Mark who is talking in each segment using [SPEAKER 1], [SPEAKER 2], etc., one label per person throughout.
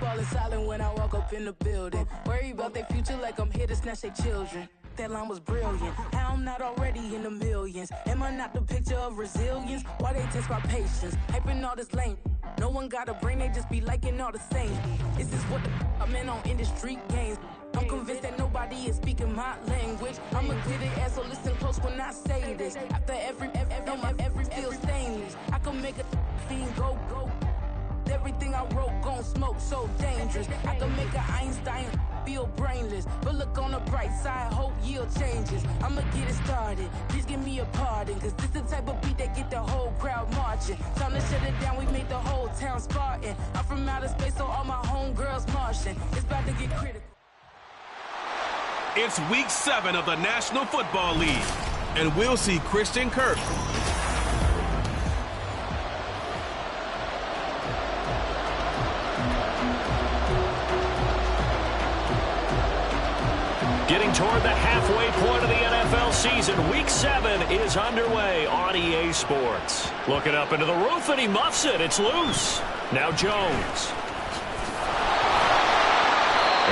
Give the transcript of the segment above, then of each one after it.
[SPEAKER 1] Falling silent when I walk up in the building. Worry about their future like I'm here to snatch their children. That line was brilliant. How I'm not already in the millions. Am I not the picture of resilience? Why they test my patience? Hyping all this lame. No one got a brain, they just be liking all the same. Is this what the I'm in on industry games? I'm convinced that nobody is speaking my language. I'ma get it as so listen close when I say this. After every feel stainless. I can make a fiend go. Everything I wrote gon' smoke, so dangerous. I can make an Einstein feel brainless. But look on the bright side, hope yield changes. I'ma get it started, please give me a pardon. Cause this the type of beat that get the whole crowd marching. Time to shut it down, we made the whole town Spartan. I'm from outer space, so all my homegirls Martian. It's about to get critical.
[SPEAKER 2] It's week 7 of the National Football League, and we'll see Christian Kirk.
[SPEAKER 3] Getting toward the halfway point of the NFL season, Week 7 is underway on EA Sports. Looking up into the roof, and he muffs it. It's loose. Now Jones.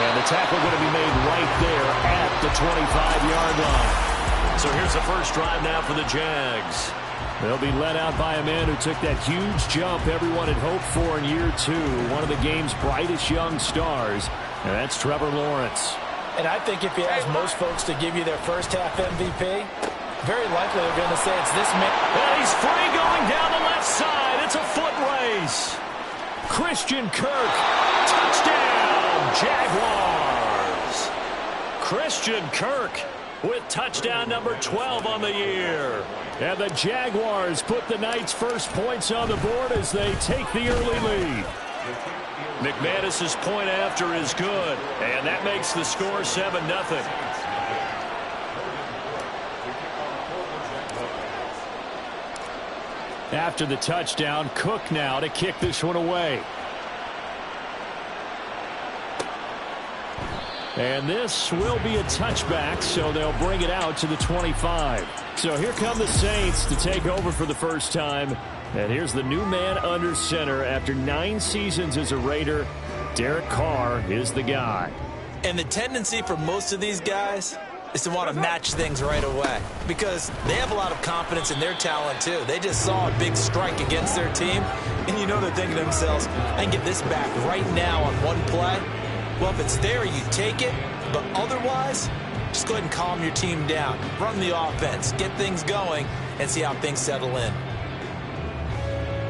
[SPEAKER 3] And the tackle going to be made right there at the 25-yard line. So here's the first drive now for the Jags. They'll be led out by a man who took that huge jump everyone had hoped for in year 2. One of the game's brightest young stars, and that's Trevor Lawrence.
[SPEAKER 4] And I think if you ask most folks to give you their first half MVP, very likely they're going to say it's this man.
[SPEAKER 3] And he's free going down the left side. It's a foot race. Christian Kirk, touchdown, Jaguars. Christian Kirk with touchdown number 12 on the year. And the Jaguars put the Knights' first points on the board as they take the early lead. McManus's point after is good, and that makes the score 7-0. After the touchdown, Cook now to kick this one away. And this will be a touchback, so they'll bring it out to the 25. So here come the Saints to take over for the first time. And here's the new man under center after 9 seasons as a Raider. Derek Carr is the guy.
[SPEAKER 4] And the tendency for most of these guys is to want to match things right away because they have a lot of confidence in their talent too. They just saw a big strike against their team, and you know they're thinking to themselves, I can get this back right now on one play. Well, if it's there, you take it, but otherwise, just go ahead and calm your team down. Run the offense, get things going, and see how things settle in.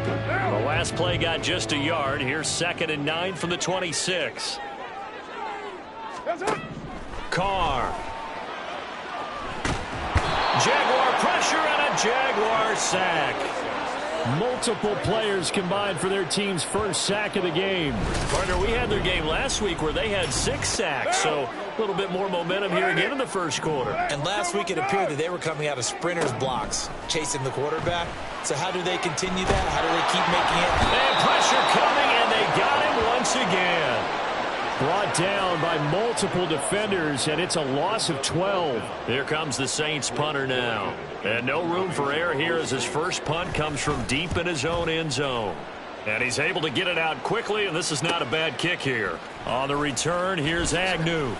[SPEAKER 3] The last play got just a yard. Here's 2nd and 9 from the 26. Carr. Jaguar pressure and a Jaguar sack. Multiple players combined for their team's first sack of the game. Partner, we had their game last week where they had 6 sacks, so a little bit more momentum here again in the first quarter.
[SPEAKER 4] And last week it appeared that they were coming out of sprinters blocks, chasing the quarterback. So how do they continue that? How do they keep making it?
[SPEAKER 3] And pressure coming, and they got him once again. Brought down by multiple defenders, and it's a loss of 12. Here comes the Saints punter now. And no room for error here as his first punt comes from deep in his own end zone. And he's able to get it out quickly, and this is not a bad kick here. On the return, here's Agnew.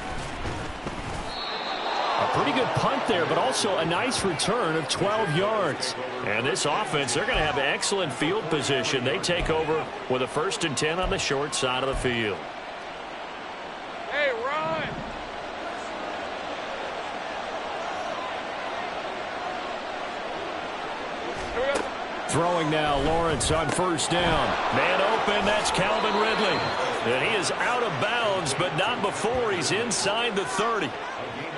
[SPEAKER 3] A pretty good punt there, but also a nice return of 12 yards. And this offense, they're going to have excellent field position. They take over with a 1st and 10 on the short side of the field.
[SPEAKER 5] Hey, run!
[SPEAKER 3] Throwing now, Lawrence on 1st down. Man open, that's Calvin Ridley. And he is out of bounds, but not before he's inside the 30.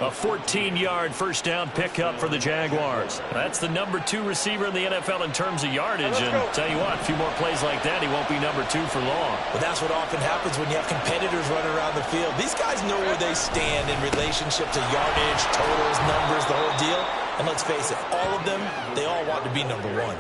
[SPEAKER 3] A 14-yard 1st down pickup for the Jaguars. That's the number 2 receiver in the NFL in terms of yardage. And tell you what, a few more plays like that, he won't be number 2 for long.
[SPEAKER 4] Well, that's what often happens when you have competitors running around the field. These guys know where they stand in relationship to yardage, totals, numbers, the whole deal. And let's face it, all of them, they all want to be number 1.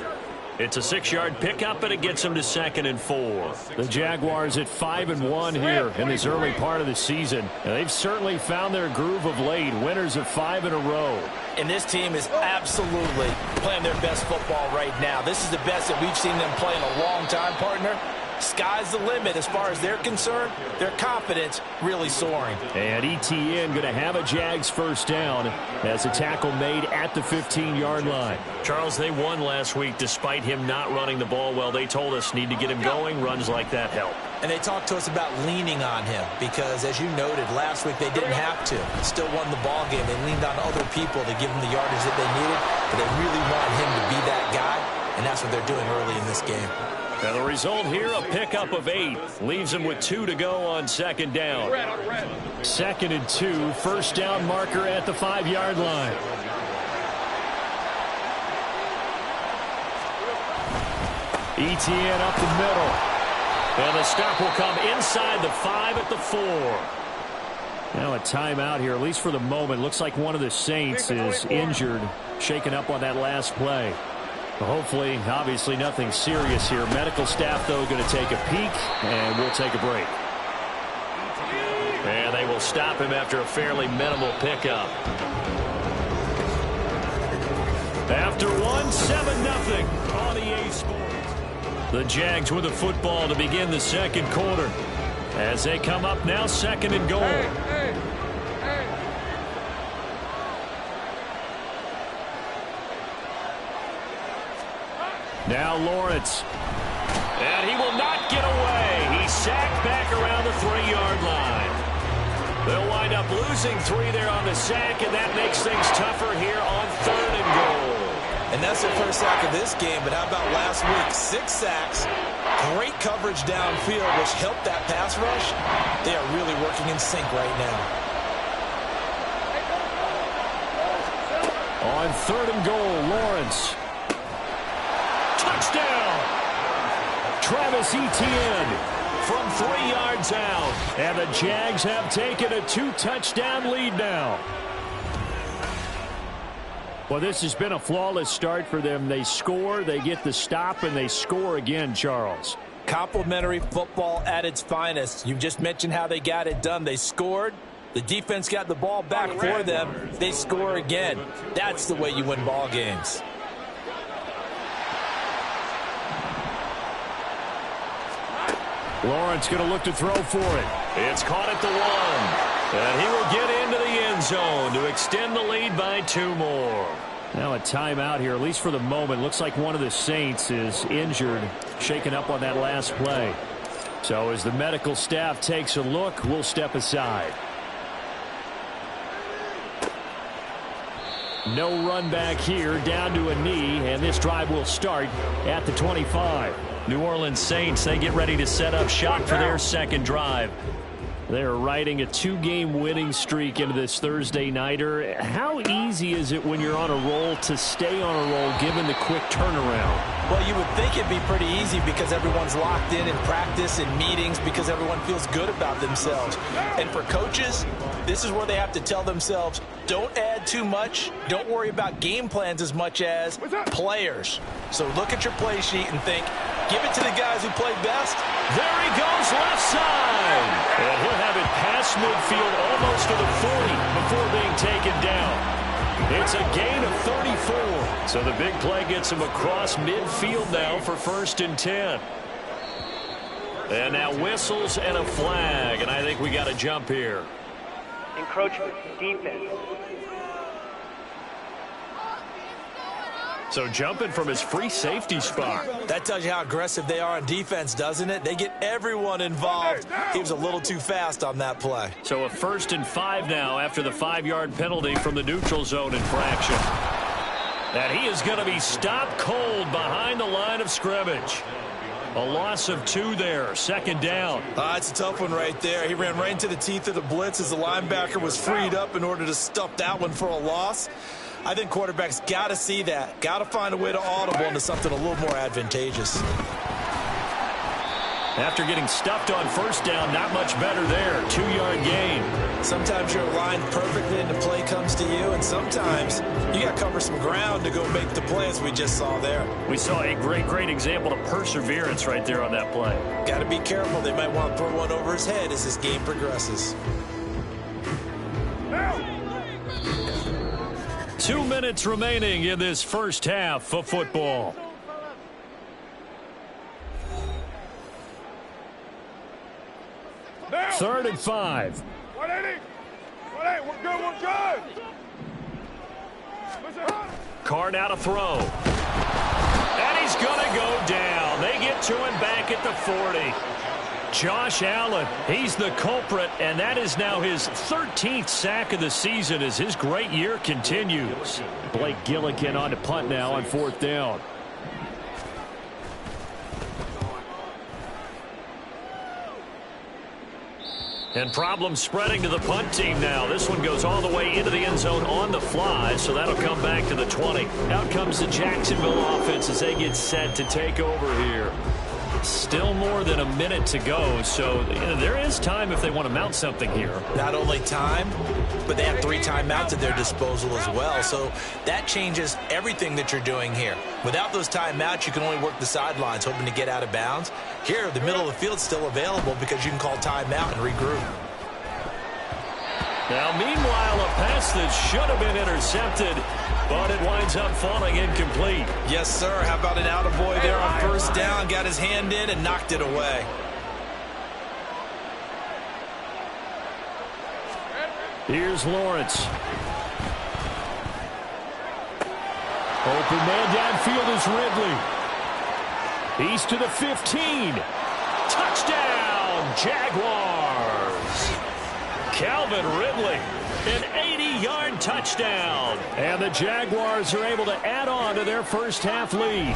[SPEAKER 3] It's a 6-yard pickup, and it gets them to 2nd and 4. The Jaguars at 5-1 here in this early part of the season. And they've certainly found their groove of late, winners of 5 in a row.
[SPEAKER 4] And this team is absolutely playing their best football right now. This is the best that we've seen them play in a long time, partner. Sky's the limit as far as they're concerned. Their confidence really soaring.
[SPEAKER 3] And ETN going to have a Jags first down as a tackle made at the 15-yard line. Charles, they won last week despite him not running the ball well. They told us need to get him going. Runs like that help.
[SPEAKER 4] And they talked to us about leaning on him because, as you noted, last week they didn't have to. Still won the ball game. They leaned on other people to give them the yardage that they needed, but they really want him to be that guy, and that's what they're doing early in this game.
[SPEAKER 3] And the result here, a pickup of 8. Leaves them with 2 to go on second down. 2nd and 2, first down marker at the 5-yard line. ETN up the middle. And the stop will come inside the 5 at the 4. Now a timeout here, at least for the moment. Looks like one of the Saints is injured, shaken up on that last play. Hopefully, obviously nothing serious here. Medical staff, though, going to take a peek, and we'll take a break. And they will stop him after a fairly minimal pickup. After 1, 7-0 on EA Sports. The Jags with the football to begin the second quarter. As they come up now, 2nd and goal. Now Lawrence. And he will not get away. He's sacked back around the 3-yard line. They'll wind up losing 3 there on the sack, and that makes things tougher here on 3rd and goal.
[SPEAKER 4] And that's their first sack of this game, but how about last week? 6 sacks, great coverage downfield, which helped that pass rush. They are really working in sync right now.
[SPEAKER 3] On 3rd and goal, Lawrence. Touchdown! Travis Etienne from 3 yards out. And the Jags have taken a 2-touchdown lead now. Well, this has been a flawless start for them. They score, they get the stop, and they score again, Charles.
[SPEAKER 4] Complimentary football at its finest. You just mentioned how they got it done. They scored. The defense got the ball back for them. They score again. That's the way you win ball games.
[SPEAKER 3] Lawrence going to look to throw for it. It's caught at the 1. And he will get into the end zone to extend the lead by 2 more. Now a timeout here, at least for the moment. Looks like one of the Saints is injured, shaken up on that last play. So as the medical staff takes a look, we'll step aside. No run back here, down to a knee, and this drive will start at the 25. New Orleans Saints, they get ready to set up shop for their second drive. They're riding a 2-game winning streak into this Thursday nighter. How easy is it when you're on a roll to stay on a roll given the quick turnaround?
[SPEAKER 4] Well, you would think it'd be pretty easy because everyone's locked in practice and meetings because everyone feels good about themselves. And for coaches, this is where they have to tell themselves, don't add too much. Don't worry about game plans as much as players. So look at your play sheet and think, give it to the guys who play best.
[SPEAKER 3] There he goes, left side. And he'll have it past midfield almost to the 40 before being taken down. It's a gain of 34. So the big play gets him across midfield now for 1st and 10. And now whistles and a flag, and I think we got to jump here.
[SPEAKER 6] Encroachment, defense.
[SPEAKER 3] So jumping from his free safety spot.
[SPEAKER 4] That tells you how aggressive they are on defense, doesn't it? They get everyone involved. He was a little too fast on that play.
[SPEAKER 3] So a 1st and 5 now after the 5-yard penalty from the neutral zone infraction. And he is going to be stopped cold behind the line of scrimmage. A loss of 2 there, 2nd down.
[SPEAKER 4] It's a tough one right there. He ran right into the teeth of the blitz as the linebacker was freed up in order to stuff that one for a loss. I think quarterbacks got to see that. Got to find a way to audible into something a little more advantageous.
[SPEAKER 3] After getting stuffed on 1st down, not much better there. 2-yard gain.
[SPEAKER 4] Sometimes you're aligned perfectly and the play comes to you, and sometimes you got to cover some ground to go make the play, as we just saw there.
[SPEAKER 3] We saw a great example of perseverance right there on that play.
[SPEAKER 4] Got to be careful. They might want to throw one over his head as this game progresses.
[SPEAKER 3] 2 minutes remaining in this first half of football. 3rd and 5.
[SPEAKER 5] 180. 180. We're good. We're good.
[SPEAKER 3] Carr now to throw. And he's going to go down. They get to him back at the 40. Josh Allen, he's the culprit, and that is now his 13th sack of the season as his great year continues. Blake Gillikin on to punt now on 4th down. And problems spreading to the punt team now. This one goes all the way into the end zone on the fly, so that'll come back to the 20. Out comes the Jacksonville offense as they get set to take over here. Still more than a minute to go, so there is time if they want to mount something here.
[SPEAKER 4] Not only time, but they have 3 timeouts at their disposal as well, so that changes everything that you're doing here. Without those timeouts, you can only work the sidelines, hoping to get out of bounds. Here, the middle of the field's still available because you can call timeout and regroup.
[SPEAKER 3] Now, meanwhile, a pass that should have been intercepted, but it winds up falling incomplete.
[SPEAKER 4] Yes, sir. How about an attaboy there on 1st down? Got his hand in and knocked it away.
[SPEAKER 3] Here's Lawrence. Open man downfield is Ridley. He's to the 15. Touchdown, Jaguars. Calvin Ridley, an 80-yard touchdown. And the Jaguars are able to add on to their first half lead.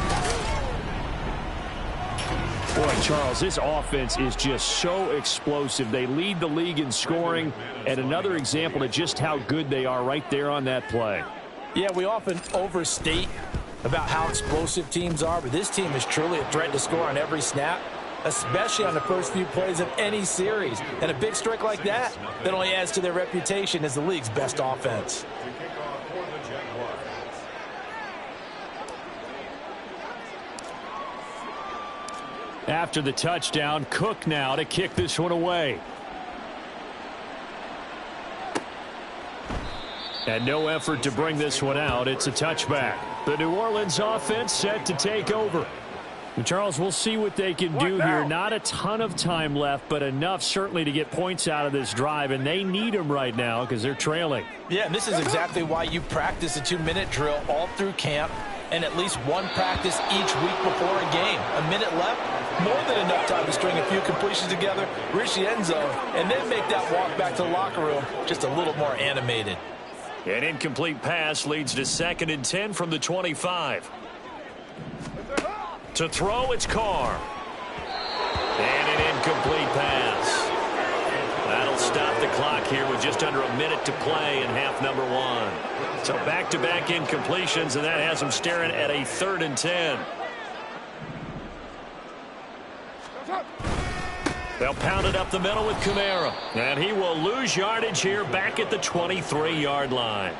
[SPEAKER 3] Boy, Charles, this offense is just so explosive. They lead the league in scoring, and another example of just how good they are right there on that play.
[SPEAKER 7] Yeah, we often overstate about how explosive teams are, but this team is truly a threat to score on every snap, especially on the first few plays of any series. And a big strike like that only adds to their reputation as the league's best offense.
[SPEAKER 3] After the touchdown, Cook now to kick this one away. And no effort to bring this one out. It's a touchback. The New Orleans offense set to take over. And Charles, we'll see what they can do here. Not a ton of time left, but enough certainly to get points out of this drive, and they need them right now because they're trailing.
[SPEAKER 7] Yeah, and this is exactly why you practice a 2-minute drill all through camp and at least one practice each week before a game. A minute left, more than enough time to string a few completions together, reach the end zone, and then make that walk back to the locker room just a little more animated.
[SPEAKER 3] An incomplete pass leads to 2nd and 10 from the 25. To throw, it's Carr. And an incomplete pass. That'll stop the clock here with just under a minute to play in half number 1. So back-to-back incompletions, and that has them staring at a 3rd and 10. They'll pound it up the middle with Kamara. And he will lose yardage here back at the 23-yard line.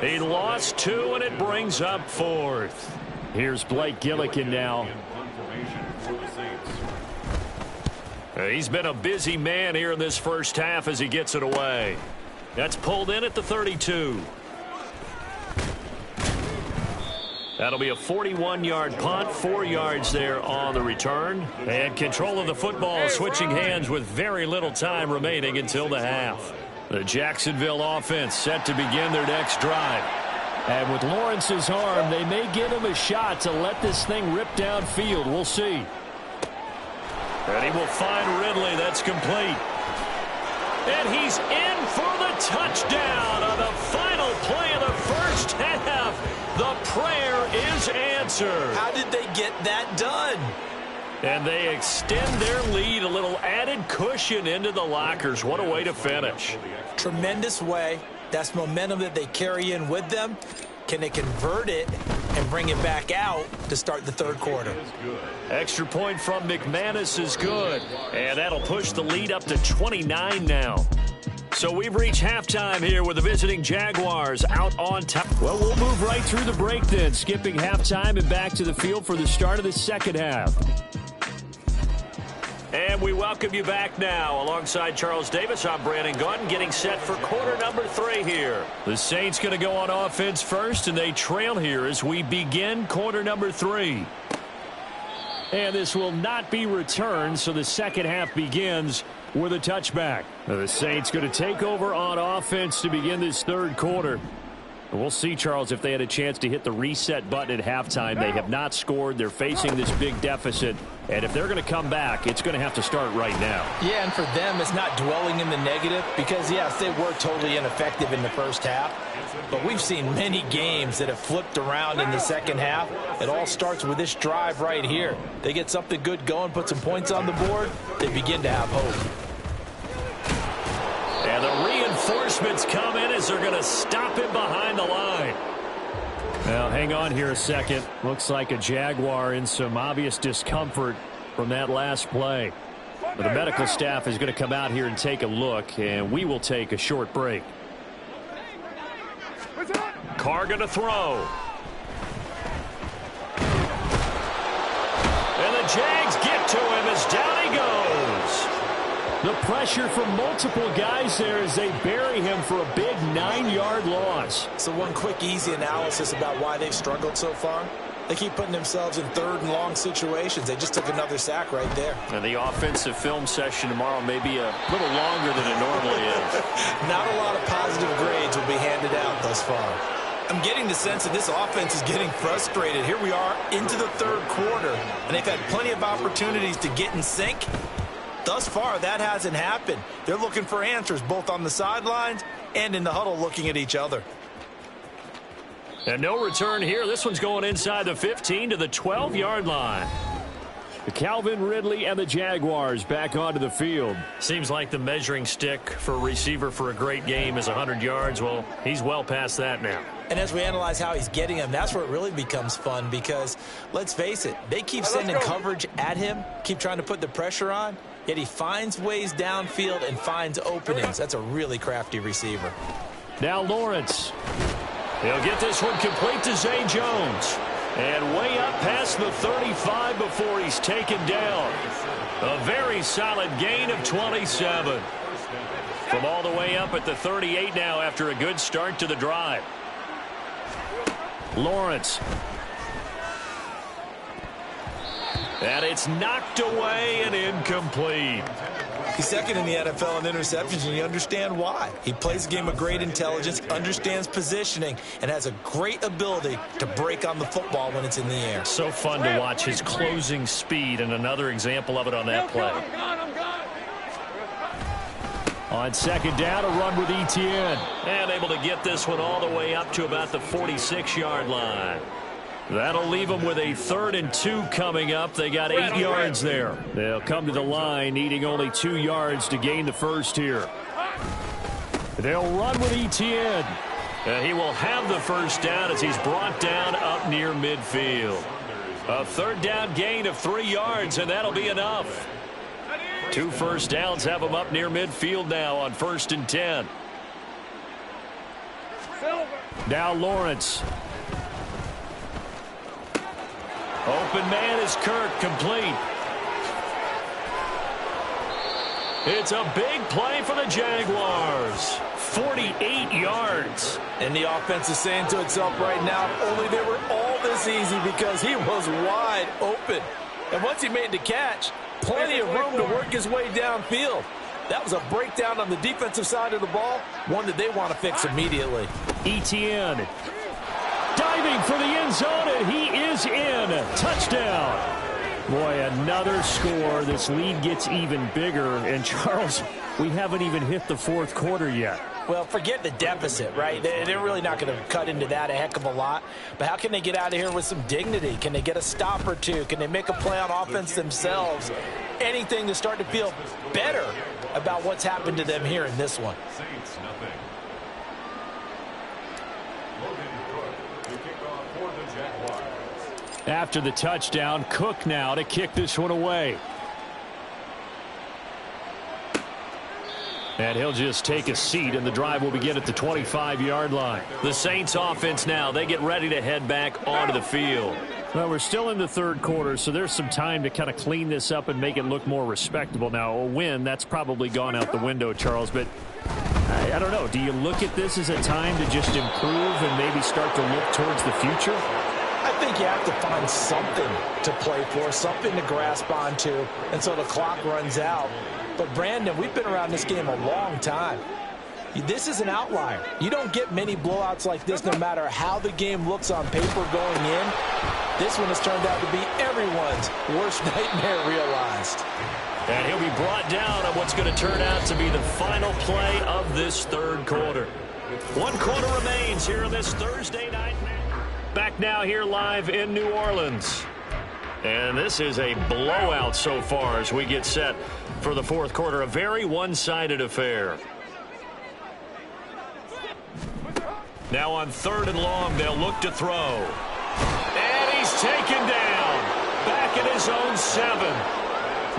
[SPEAKER 3] He lost 2, and it brings up 4th. Here's Blake Gillikin now. He's been a busy man here in this first half as he gets it away. That's pulled in at the 32. That'll be a 41-yard punt, 4 yards there on the return. And control of the football switching hands with very little time remaining until the half. The Jacksonville offense set to begin their next drive. And with Lawrence's arm, they may give him a shot to let this thing rip downfield. We'll see. And he will find Ridley. That's complete. And he's in for the touchdown on the final play of the first half. The prayer is answered.
[SPEAKER 4] How did they get that done?
[SPEAKER 3] And they extend their lead, a little added cushion into the lockers. What a way to finish.
[SPEAKER 4] Tremendous way. That's momentum that they carry in with them. Can they convert it and bring it back out to start the 3rd quarter?
[SPEAKER 3] Extra point from McManus is good. And that'll push the lead up to 29 now. So we've reached halftime here with the visiting Jaguars out on top. Well, we'll move right through the break then, skipping halftime and back to the field for the start of the second half. And we welcome you back now. Alongside Charles Davis, I'm Brandon Gaudin, getting set for quarter number 3 here. The Saints going to go on offense first, and they trail here as we begin quarter number 3. And this will not be returned, so the second half begins with a touchback. Now the Saints going to take over on offense to begin this third quarter. We'll see, Charles, if they had a chance to hit the reset button at halftime. They have not scored. They're facing this big deficit. And if they're going to come back, it's going to have to start right now.
[SPEAKER 7] Yeah, and for them, it's not dwelling in the negative because, yes, they were totally ineffective in the first half. But we've seen many games that have flipped around in the second half. It all starts with this drive right here. They get something good going, put some points on the board, they begin to have hope.
[SPEAKER 3] And the reinforcements come in as they're going to stop him behind the line. Now, hang on here a second. Looks like a Jaguar in some obvious discomfort from that last play. But the medical staff is going to come out here and take a look, and we will take a short break. Carr going to throw. And the Jags get to him as down he goes. The pressure from multiple guys there as they bury him for a big 9-yard loss.
[SPEAKER 4] So one quick, easy analysis about why they've struggled so far. They keep putting themselves in third and long situations. They just took another sack right there.
[SPEAKER 3] And the offensive film session tomorrow may be a little longer than it normally is.
[SPEAKER 4] Not a lot of positive grades will be handed out thus far. I'm getting the sense that this offense is getting frustrated. Here we are into the third quarter, and they've had plenty of opportunities to get in sync. Thus far, that hasn't happened. They're looking for answers both on the sidelines and in the huddle looking at each other.
[SPEAKER 3] And no return here. This one's going inside the 15 to the 12-yard line. The Calvin Ridley and the Jaguars back onto the field. Seems like the measuring stick for a receiver for a great game is 100 yards. Well, he's well past that now.
[SPEAKER 4] And as we analyze how he's getting them, that's where it really becomes fun because, let's face it, they keep sending coverage at him, keep trying to put the pressure on, yet he finds ways downfield and finds openings. That's a really crafty receiver.
[SPEAKER 3] Now Lawrence. He'll get this one complete to Zay Jones. And way up past the 35 before he's taken down. A very solid gain of 27. From all the way up at the 38 now after a good start to the drive. Lawrence. And it's knocked away and incomplete.
[SPEAKER 4] He's second in the NFL in interceptions, and you understand why. He plays a game of great intelligence, understands positioning, and has a great ability to break on the football when it's in the air.
[SPEAKER 3] So fun to watch his closing speed, and another example of it on that play. On second down, a run with Etienne. And able to get this one all the way up to about the 46-yard line. That'll leave them with a 3rd and 2 coming up. They got 8 yards there. They'll come to the line needing only 2 yards to gain the first here. They'll run with Etienne. And he will have the first down as he's brought down up near midfield. A 3rd down gain of 3 yards, and that'll be enough. 2 first downs have him up near midfield now on 1st and 10. Now Lawrence. Open man is Kirk, complete. It's a big play for the Jaguars. 48 yards.
[SPEAKER 4] And the offense is saying to itself right now, only they were all this easy because he was wide open. And once he made the catch, plenty of room to work his way downfield. That was a breakdown on the defensive side of the ball, one that they want to fix immediately.
[SPEAKER 3] Etienne. Diving for the end zone, and he is in. Touchdown. Boy, another score. This lead gets even bigger. And, Charles, we haven't even hit the 4th quarter yet.
[SPEAKER 4] Well, forget the deficit, right? They're really not going to cut into that a heck of a lot. But how can they get out of here with some dignity? Can they get a stop or two? Can they make a play on offense themselves? Anything to start to feel better about what's happened to them here in this one.
[SPEAKER 3] After the touchdown, Cook now to kick this one away. And he'll just take a seat, and the drive will begin at the 25-yard line. The Saints offense now, they get ready to head back onto the field. Well, we're still in the 3rd quarter, so there's some time to kind of clean this up and make it look more respectable. Now, a win, that's probably gone out the window, Charles, but I don't know. Do you look at this as a time to just improve and maybe start to look towards the future?
[SPEAKER 4] I
[SPEAKER 7] think you have to find something to play for, something to grasp onto until the clock runs out. But, Brandon, we've been around this game a long time. This is an outlier. You don't get many blowouts like this no matter how the game looks on paper going in. This one has turned out to be everyone's worst nightmare realized.
[SPEAKER 3] And he'll be brought down on what's going to turn out to be the final play of this third quarter. 1 quarter remains here on this Thursday night. Back now here live in New Orleans. And this is a blowout so far as we get set for the fourth quarter. A very one-sided affair. Now on 3rd and long, they'll look to throw. And he's taken down. Back at his own 7.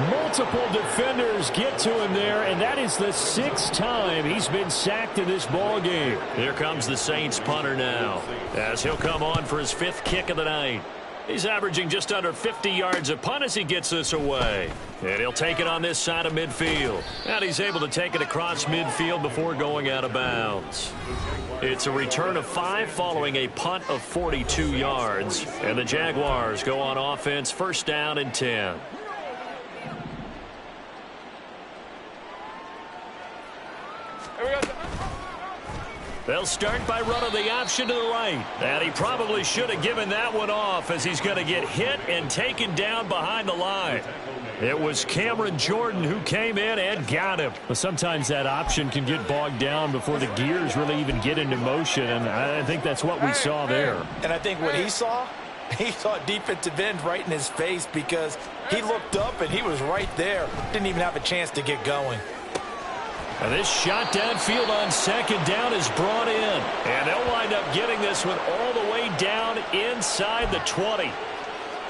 [SPEAKER 8] Multiple defenders get to him there, and that is the 6th time he's been sacked in this ball game.
[SPEAKER 3] Here comes the Saints punter now, as he'll come on for his 5th kick of the night. He's averaging just under 50 yards a punt as he gets this away. And he'll take it on this side of midfield. And he's able to take it across midfield before going out of bounds. It's a return of 5 following a punt of 42 yards. And the Jaguars go on offense, 1st down and 10. They'll start by running the option to the right. And he probably should have given that one off as he's going to get hit and taken down behind the line. It was Cameron Jordan who came in and got him.
[SPEAKER 8] But sometimes that option can get bogged down before the gears really even get into motion, and I think that's what we saw there.
[SPEAKER 7] And I think what he saw defensive end right in his face because he looked up and he was right there. Didn't even have a chance to get going.
[SPEAKER 3] And this shot downfield on 2nd down is brought in. And they'll wind up getting this one all the way down inside the 20.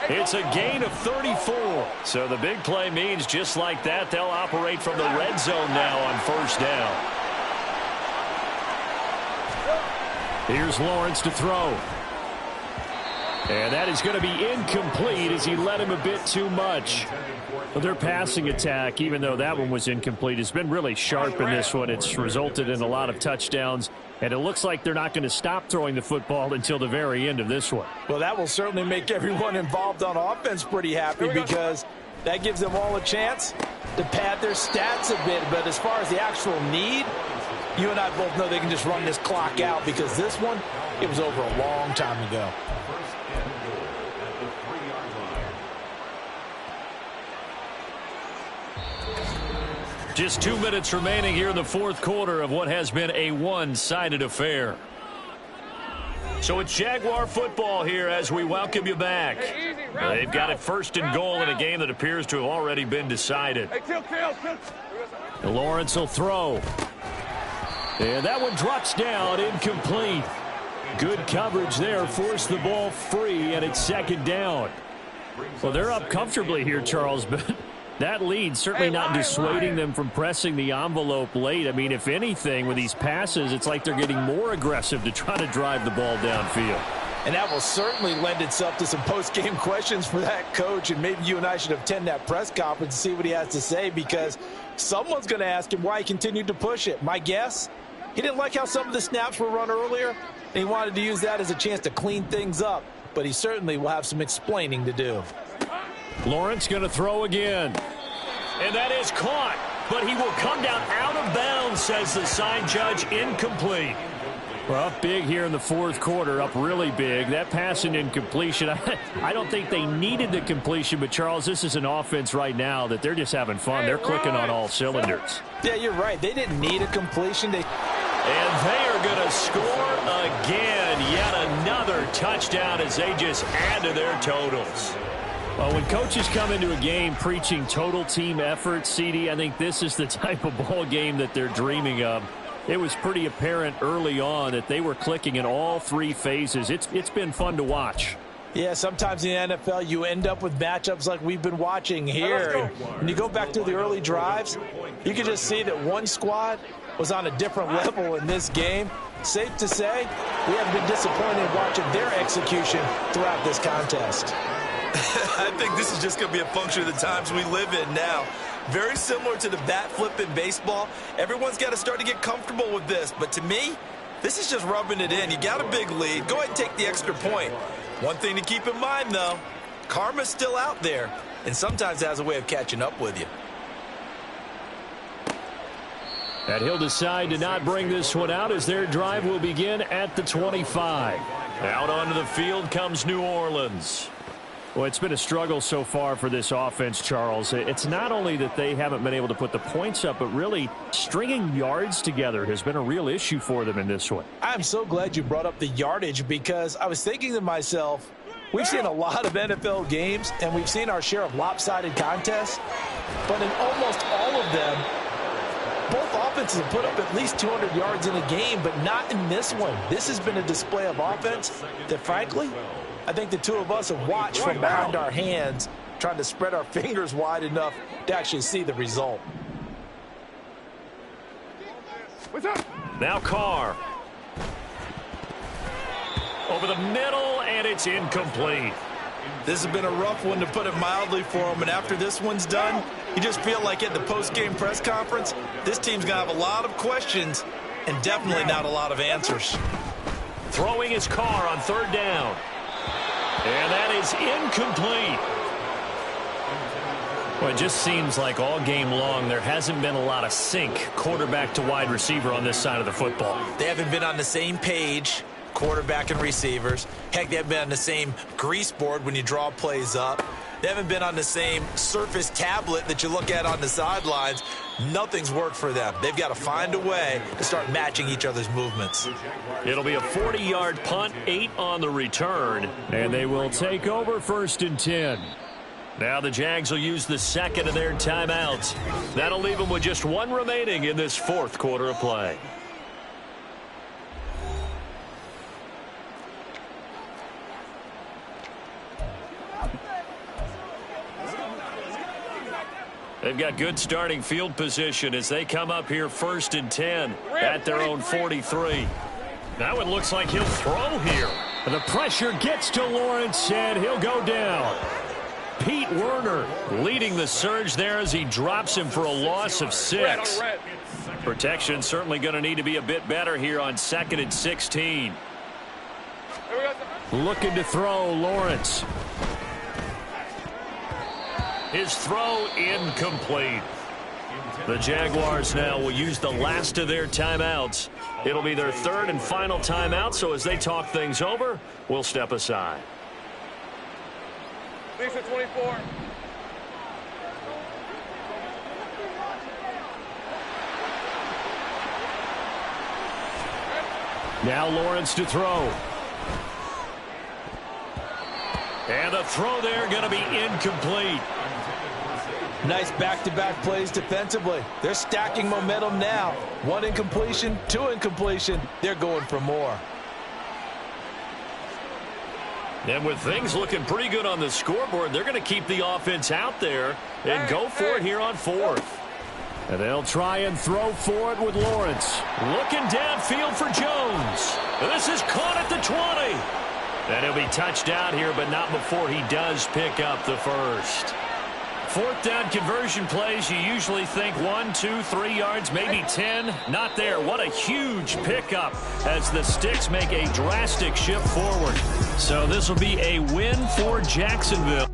[SPEAKER 3] It's a gain of 34. So the big play means just like that, they'll operate from the red zone now on 1st down.
[SPEAKER 8] Here's Lawrence to throw. And that is going to be incomplete as he led him a bit too much. Well, their passing attack, even though that one was incomplete, has been really sharp in this one. It's resulted in a lot of touchdowns, and it looks like they're not going to stop throwing the football until the very end of this one.
[SPEAKER 7] Well, that will certainly make everyone involved on offense pretty happy because that gives them all a chance to pad their stats a bit. But as far as the actual need, you and I both know they can just run this clock out because this one, it was over a long time ago.
[SPEAKER 3] Just 2 minutes remaining here in the fourth quarter of what has been a one-sided affair. So it's Jaguar football here as we welcome you back. They've got it 1st and goal in a game that appears to have already been decided.
[SPEAKER 8] Lawrence will throw. And that one drops down, incomplete. Good coverage there, forced the ball free, and it's 2nd down. Well, they're up comfortably here, Charles, but that lead certainly not dissuading them from pressing the envelope late. I mean, if anything, with these passes, it's like they're getting more aggressive to try to drive the ball downfield.
[SPEAKER 7] And that will certainly lend itself to some post-game questions for that coach, and maybe you and I should attend that press conference and see what he has to say because someone's going to ask him why he continued to push it. My guess, he didn't like how some of the snaps were run earlier, and he wanted to use that as a chance to clean things up, but he certainly will have some explaining to do.
[SPEAKER 8] Lawrence going to throw again.
[SPEAKER 3] And that is caught, but he will come down out of bounds, says the side judge, incomplete.
[SPEAKER 8] Well, up big here in the fourth quarter, up really big. That pass and incompletion, I don't think they needed the completion, but, Charles, this is an offense right now that they're just having fun. They're clicking on all cylinders.
[SPEAKER 7] Yeah, you're right. They didn't need a completion.
[SPEAKER 3] And they are going to score again. Yet another touchdown as they just add to their totals.
[SPEAKER 8] Well, when coaches come into a game preaching total team effort, CD, I think this is the type of ball game that they're dreaming of. It was pretty apparent early on that they were clicking in all 3 phases. It's been fun to watch.
[SPEAKER 7] Yeah, sometimes in the NFL you end up with matchups like we've been watching here. And when you go back through the early drives, you can just see that one squad was on a different level in this game. Safe to say, we haven't been disappointed watching their execution throughout this contest.
[SPEAKER 4] I think this is just going to be a function of the times we live in now. Very similar to the bat flip in baseball. Everyone's got to start to get comfortable with this. But to me, this is just rubbing it in. You got a big lead. Go ahead and take the extra point. One thing to keep in mind, though, karma's still out there, and sometimes it has a way of catching up with you.
[SPEAKER 8] And he'll decide to not bring this one out as their drive will begin at the 25. Out onto the field comes New Orleans. Well, it's been a struggle so far for this offense, Charles. It's not only that they haven't been able to put the points up, but really stringing yards together has been a real issue for them in this one.
[SPEAKER 7] I'm so glad you brought up the yardage because I was thinking to myself, we've seen a lot of NFL games and we've seen our share of lopsided contests, but in almost all of them, both offenses have put up at least 200 yards in a game, but not in this one. This has been a display of offense that, frankly, I think the two of us have watched from behind our hands, trying to spread our fingers wide enough to actually see the result.
[SPEAKER 5] What's up?
[SPEAKER 8] Now Carr. Over the middle, and it's incomplete.
[SPEAKER 4] This has been a rough one, to put it mildly, for him, and after this one's done, you just feel like at the post-game press conference, this team's going to have a lot of questions and definitely not a lot of answers.
[SPEAKER 8] Throwing his Carr on third down. And that is incomplete. Well, it just seems like all game long there hasn't been a lot of sync quarterback to wide receiver on this side of the football.
[SPEAKER 4] They haven't been on the same page, quarterback and receivers. Heck, they haven't been on the same grease board when you draw plays up. They haven't been on the same Surface tablet that you look at on the sidelines. Nothing's worked for them. They've got to find a way to start matching each other's movements.
[SPEAKER 8] It'll be a 40-yard punt, 8 on the return, and they will take over 1st and 10. Now the Jags will use the second of their timeouts. That'll leave them with just one remaining in this 4th quarter of play. They've got good starting field position as they come up here 1st and 10 at their own 43. Now it looks like he'll throw here. The pressure gets to Lawrence, and he'll go down. Pete Werner leading the surge there as he drops him for a loss of 6. Protection certainly going to need to be a bit better here on 2nd and 16. Looking to throw, Lawrence. His throw incomplete. The Jaguars now will use the last of their timeouts. It'll be their 3rd and final timeout, so as they talk things over, we'll step aside.
[SPEAKER 5] Lisa 24.
[SPEAKER 8] Now Lawrence to throw. And the throw there going to be incomplete.
[SPEAKER 7] Nice back-to-back plays defensively. They're stacking momentum now. 1 incompletion, 2 incompletion. They're going for more.
[SPEAKER 8] And with things looking pretty good on the scoreboard, they're going to keep the offense out there and go for it here on 4th. And they'll try and throw for it with Lawrence. Looking downfield for Jones. This is caught at the 20. And he'll be touched out here, but not before he does pick up the first. 4th down conversion plays, you usually think 1, 2, 3 yards, maybe 10. Not there. What a huge pickup as the Sticks make a drastic shift forward. So this will be a win for Jacksonville.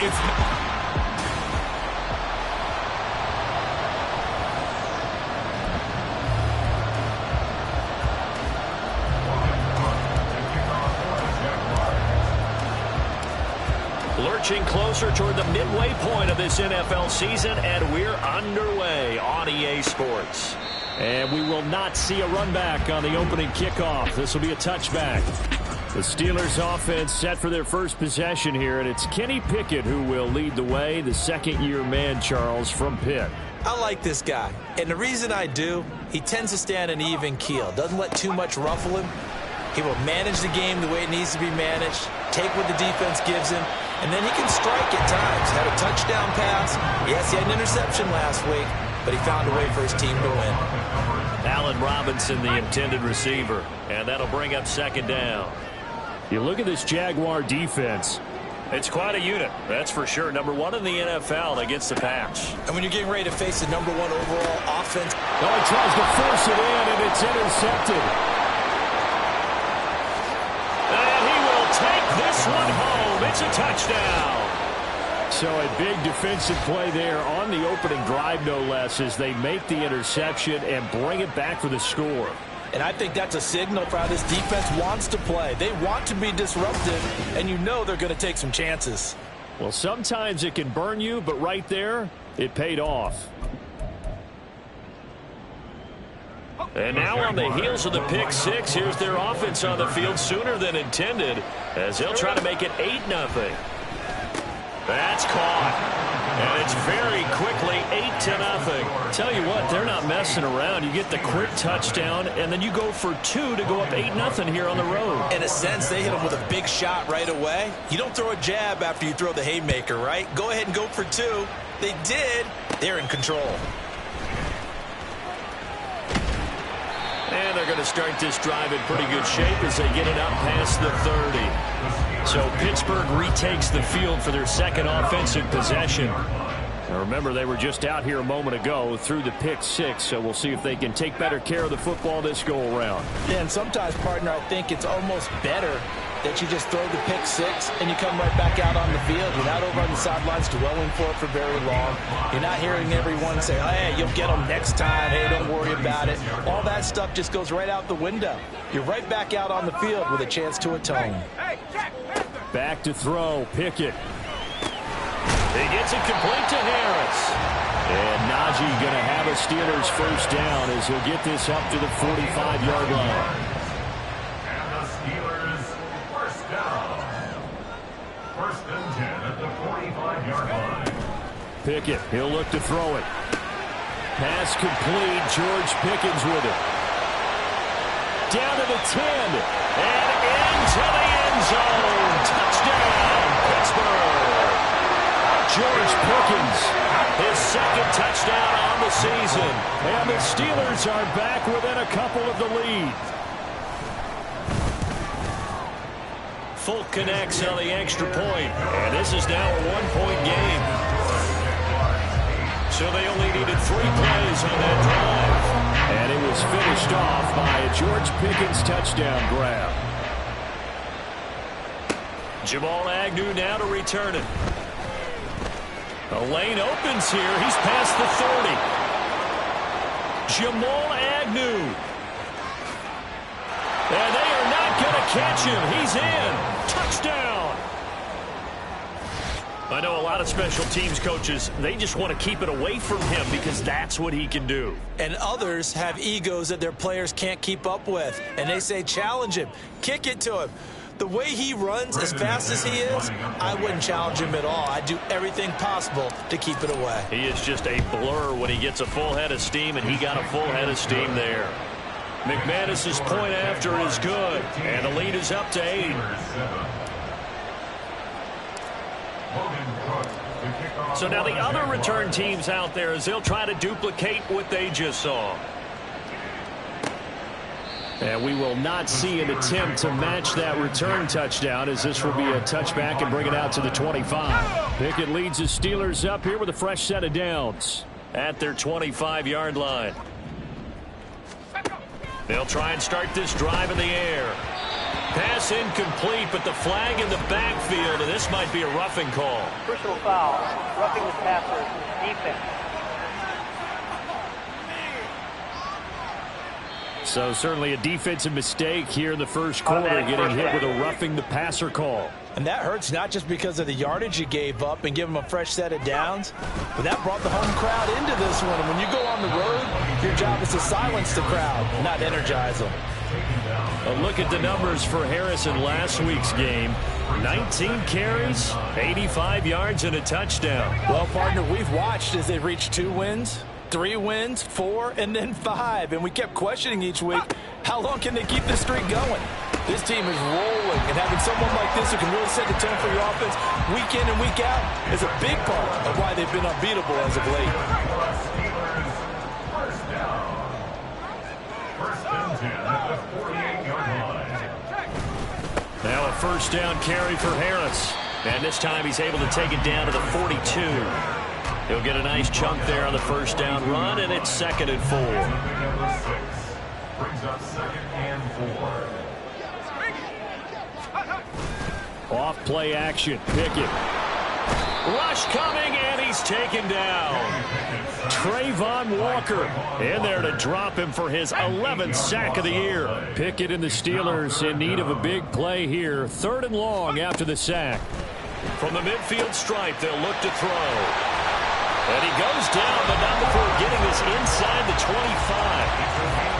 [SPEAKER 2] It's
[SPEAKER 3] lurching closer toward the midway point of this NFL season, and we're underway on EA Sports.
[SPEAKER 8] And we will not see a run back on the opening kickoff. This will be a touchback. The Steelers offense set for their first possession here, and it's Kenny Pickett who will lead the way, the second-year man, Charles, from Pitt.
[SPEAKER 4] I like this guy, and the reason I do, he tends to stand an even keel, doesn't let too much ruffle him. He will manage the game the way it needs to be managed, take what the defense gives him, and then he can strike at times. Had a touchdown pass. Yes, he had an interception last week, but he found a way for his team to win.
[SPEAKER 3] Allen Robinson, the intended receiver, and that'll bring up second down.
[SPEAKER 8] You look at this Jaguar defense.
[SPEAKER 3] It's quite a unit, that's for sure. Number one in the NFL against the pass.
[SPEAKER 4] And when you're getting ready to face the number one overall offense.
[SPEAKER 8] Oh, he tries to force it in, and it's intercepted.
[SPEAKER 3] And he will take this one home. It's a touchdown.
[SPEAKER 8] So a big defensive play there on the opening drive, no less, as they make the interception and bring it back for the score.
[SPEAKER 4] And I think that's a signal for how this defense wants to play. They want to be disruptive, and you know they're going to take some chances.
[SPEAKER 8] Well, sometimes it can burn you, but right there, it paid off.
[SPEAKER 3] And now on the heels of the pick six, here's their offense on the field sooner than intended, as they'll try to make it 8-0. That's caught. And it's very quickly 8-0.
[SPEAKER 8] Tell you what, they're not messing around. You get the quick touchdown, and then you go for two to go up 8-0 here on the road.
[SPEAKER 4] In a sense, they hit them with a big shot right away. You don't throw a jab after you throw the haymaker, right? Go ahead and go for two. They did. They're in control.
[SPEAKER 3] And they're going to start this drive in pretty good shape as they get it up past the 30. So Pittsburgh retakes the field for their second offensive possession.
[SPEAKER 8] Now remember, they were just out here a moment ago through the pick six, so we'll see if they can take better care of the football this go-around.
[SPEAKER 4] Yeah, and sometimes, partner, I think it's almost better that you just throw the pick six and you come right back out on the field. You're not over on the sidelines dwelling for it for very long. You're not hearing everyone say, hey, you'll get them next time. Hey, don't worry about it. All that stuff just goes right out the window. You're right back out on the field with a chance to atone.
[SPEAKER 8] Back to throw, Pickett.
[SPEAKER 3] He gets it complete to Harris.
[SPEAKER 8] And Najee going to have a Steelers first down as he'll get this up to the 45-yard line.
[SPEAKER 9] And the Steelers first down. First and 10 at the 45-yard line.
[SPEAKER 8] Pickett, he'll look to throw it. Pass complete. George Pickens with it. Down to the 10. And into the end zone. Touchdown, Pittsburgh. George Pickens, his second touchdown on the season. And the Steelers are back within a couple of the lead.
[SPEAKER 3] Folk connects on the extra point. And this is now a one-point game. So they only needed 3 plays on that drive.
[SPEAKER 8] And it was finished off by a George Pickens touchdown grab.
[SPEAKER 3] Jamal Agnew now to return it. The lane opens here. He's past the 30. Jamal Agnew. And they are not going to catch him. He's in. Touchdown. I know a lot of special teams coaches, they just want to keep it away from him because that's what he can do.
[SPEAKER 4] And others have egos that their players can't keep up with. And they say, challenge him. Kick it to him. The way he runs, as fast as he is, I wouldn't challenge him at all. I'd do everything possible to keep it away.
[SPEAKER 3] He is just a blur when he gets a full head of steam, and he got a full head of steam there. McManus's point after is good, and the lead is up to 8. So now the other return teams out there, as they'll try to duplicate what they just saw.
[SPEAKER 8] And we will not see an attempt to match that return touchdown, as this will be a touchback and bring it out to the 25. Pickett leads the Steelers up here with a fresh set of downs
[SPEAKER 3] at their 25-yard line. They'll try and start this drive in the air.
[SPEAKER 8] Pass incomplete, but the flag in the backfield, and this might be a roughing call.
[SPEAKER 6] Personal foul. Roughing the passer. Defense.
[SPEAKER 8] So certainly a defensive mistake here in the first quarter, getting hit with a roughing the passer call.
[SPEAKER 7] And that hurts not just because of the yardage you gave up and give them a fresh set of downs, but that brought the home crowd into this one. And when you go on the road, your job is to silence the crowd, not energize them.
[SPEAKER 8] A look at the numbers for Harris in last week's game. 19 carries, 85 yards, and a touchdown.
[SPEAKER 7] Well, partner, we've watched as they reached 2 wins, 3 wins, 4, and then 5. And we kept questioning each week, how long can they keep this streak going? This team is rolling, and having someone like this who can really set the tone for your offense week in and week out is a big part of why they've been unbeatable as of late.
[SPEAKER 9] First and 10 at the 48-yard line.
[SPEAKER 8] Now a first down carry for Harris. And this time he's able to take it down to the 42. He'll get a nice chunk there on the first down run, and it's 2nd and 4.
[SPEAKER 9] Number 6 brings up 2nd and 4.
[SPEAKER 8] Off play action. Pickett. Rush coming, and he's taken down. Trayvon Walker in there to drop him for his 11th sack of the year. Pickett and the Steelers in need of a big play here. 3rd and long after the sack. From the midfield stripe, they'll look to throw. And he goes down, but not before getting this inside the 25.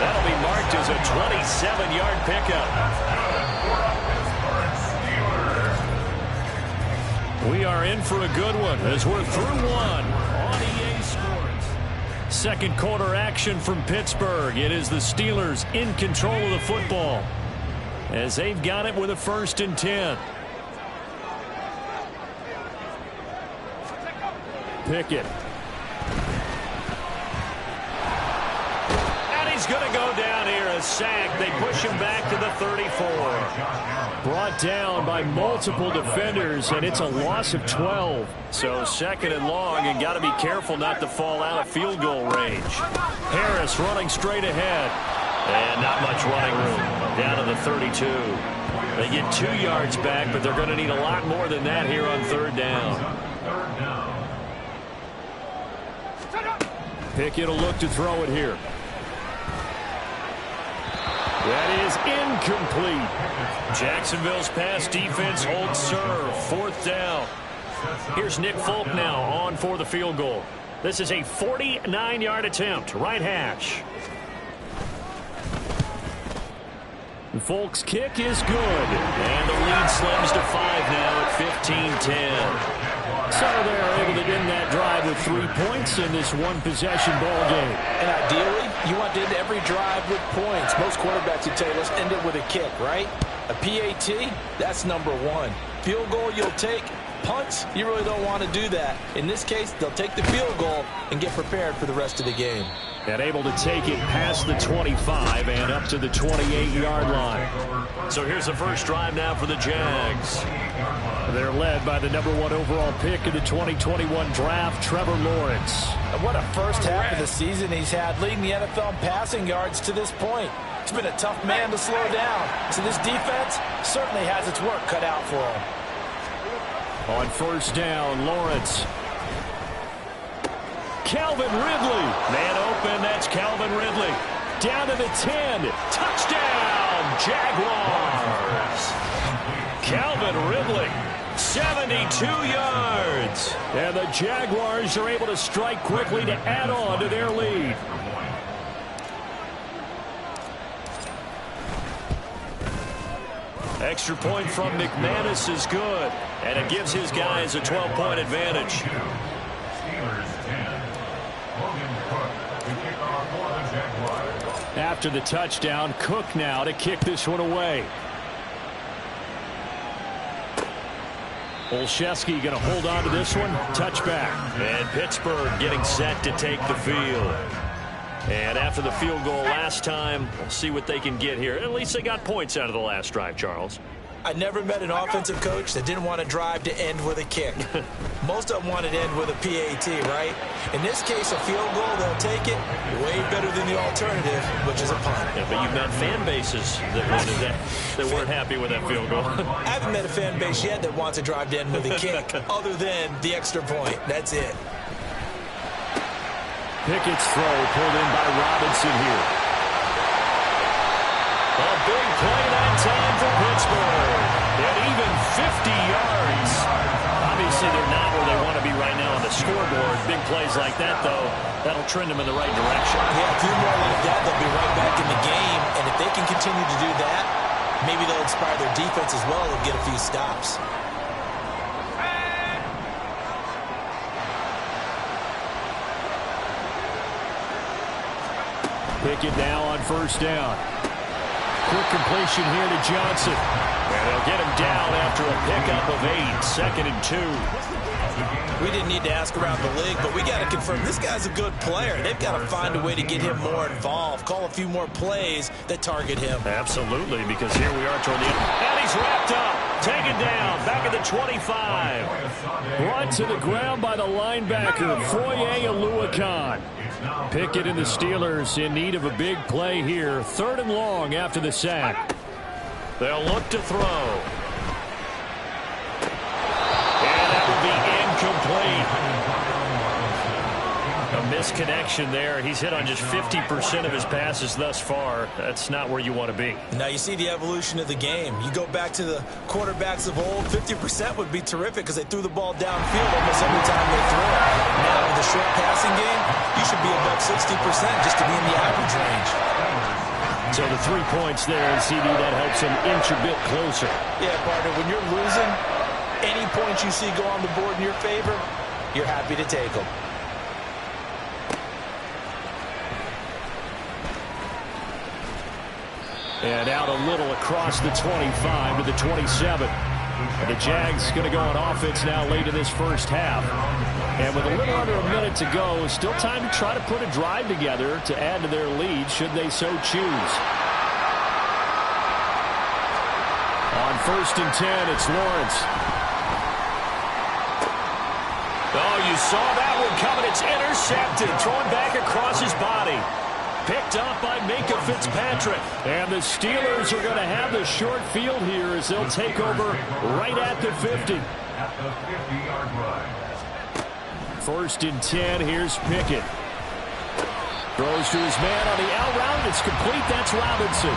[SPEAKER 8] That'll be marked as a 27-yard pickup. We are in for a good one as we're through one on EA Sports. Second quarter action from Pittsburgh. It is the Steelers in control of the football as they've got it with a 1st and 10. Pickett. And he's going to go down here, a sack. They push him back to the 34. Brought down by multiple defenders, and it's a loss of 12. So 2nd and long, and got to be careful not to fall out of field goal range. Harris running straight ahead. And not much running room. Down to the 32. They get 2 yards back, but they're going to need a lot more than that here on 3rd down. Pickett will look to throw it here. That is incomplete. Jacksonville's pass defense holds serve. 4th down. Here's Nick Folk now on for the field goal. This is a 49-yard attempt. Right hash. Folk's kick is good. And the lead slims to 5 now at 15-10. So they're able to end that drive with 3 points in this one-possession ball game.
[SPEAKER 7] And ideally, you want to end every drive with points. Most quarterbacks would tell you, let's end it with a kick, right? A PAT, that's number 1. Field goal, you'll take. Punts, you really don't want to do that. In this case, they'll take the field goal and get prepared for the rest of the game.
[SPEAKER 8] And able to take it past the 25 and up to the 28-yard line. So here's the first drive now for the Jags. They're led by the number 1 overall pick in the 2021 draft, Trevor Lawrence.
[SPEAKER 7] And what a first half of the season he's had, leading the NFL in passing yards to this point. He's been a tough man to slow down. So this defense certainly has its work cut out for him.
[SPEAKER 8] On first down, Lawrence. Calvin Ridley. Man open, that's Calvin Ridley. Down to the 10. Touchdown, Jaguars. Calvin Ridley, 72 yards. And the Jaguars are able to strike quickly to add on to their lead. Extra point from McManus is good, and it gives his guys a 12-point advantage. After the touchdown, Cook now to kick this one away. Olszewski going to hold on to this one. Touchback. And Pittsburgh getting set to take the field. And after the field goal last time, we'll see what they can get here. At least they got points out of the last drive, Charles.
[SPEAKER 4] I never met an offensive coach that didn't want to drive to end with a kick. Most of them want to end with a PAT, right? In this case, a field goal, they'll take it way better than the alternative, which is a punt.
[SPEAKER 8] Yeah, but you've met fan bases that weren't happy with that field goal.
[SPEAKER 4] I haven't met a fan base yet that wants to drive to end with a kick other than the extra point. That's it.
[SPEAKER 8] Pickett's throw pulled in by Robinson here. A big play that time for Pittsburgh. And even 50 yards. Obviously, they're not where they want to be right now on the scoreboard. Big plays like that, though, that'll trend them in the right direction.
[SPEAKER 4] Yeah, a few more like that, they'll be right back in the game. And if they can continue to do that, maybe they'll inspire their defense as well and get a few stops.
[SPEAKER 8] Pickett now on first down. Quick completion here to Johnson. And they'll get him down after a pickup of 8. 2nd and 2.
[SPEAKER 4] We didn't need to ask around the league, but we got to confirm this guy's a good player. They've got to find a way to get him more involved. Call a few more plays that target him.
[SPEAKER 8] Absolutely, because here we are toward the end. And he's wrapped up. Taken down. Back at the 25. Brought to the ground by the linebacker, Foye Oluokun. Pickett and the Steelers in need of a big play here. 3rd and long after the sack. They'll look to throw. And that would be incomplete. A misconnection there. He's hit on just 50% of his passes thus far. That's not where you want to be.
[SPEAKER 4] Now you see the evolution of the game. You go back to the quarterbacks of old, 50% would be terrific because they threw the ball downfield almost every time they threw it. Now with the short passing game, you should be above 60% just to be in the average range.
[SPEAKER 8] So the 3 points there, and CD, that helps him inch a bit closer.
[SPEAKER 4] Yeah, partner, when you're losing, any points you see go on the board in your favor, you're happy to take them.
[SPEAKER 8] And out a little across the 25 to the 27. And the Jags going to go on offense now late in this first half. And with a little under a minute to go, still time to try to put a drive together to add to their lead should they so choose. On 1st and 10, it's Lawrence. Oh, you saw that one coming. It's intercepted. Thrown back across his body. Picked up by Minka Fitzpatrick. And the Steelers are going to have the short field here as they'll take over right at the 50.
[SPEAKER 9] At the 50-yard line.
[SPEAKER 8] 1st and 10, here's Pickett. Throws to his man on the out route. It's complete. That's Robinson.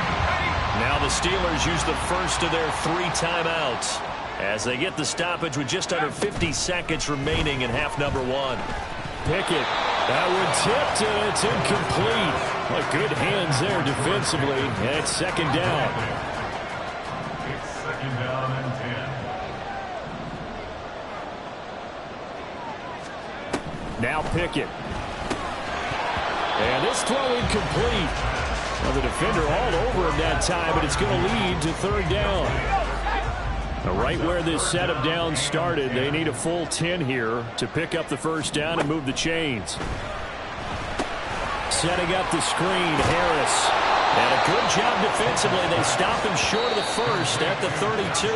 [SPEAKER 8] Now the Steelers use the first of their 3 timeouts as they get the stoppage with just under 50 seconds remaining in half number 1. Pickett, that one tipped, and it's incomplete. Well, good hands there defensively, and it's 2nd down.
[SPEAKER 9] It's 2nd down and 10.
[SPEAKER 8] Now Pickett. And this throw incomplete. Well, the defender all over him that time, but it's going to lead to 3rd down. Now, right where this set of downs started, they need a full 10 here to pick up the first down and move the chains. Setting up the screen, Harris. And a good job defensively. They stopped him short of the first at the 32.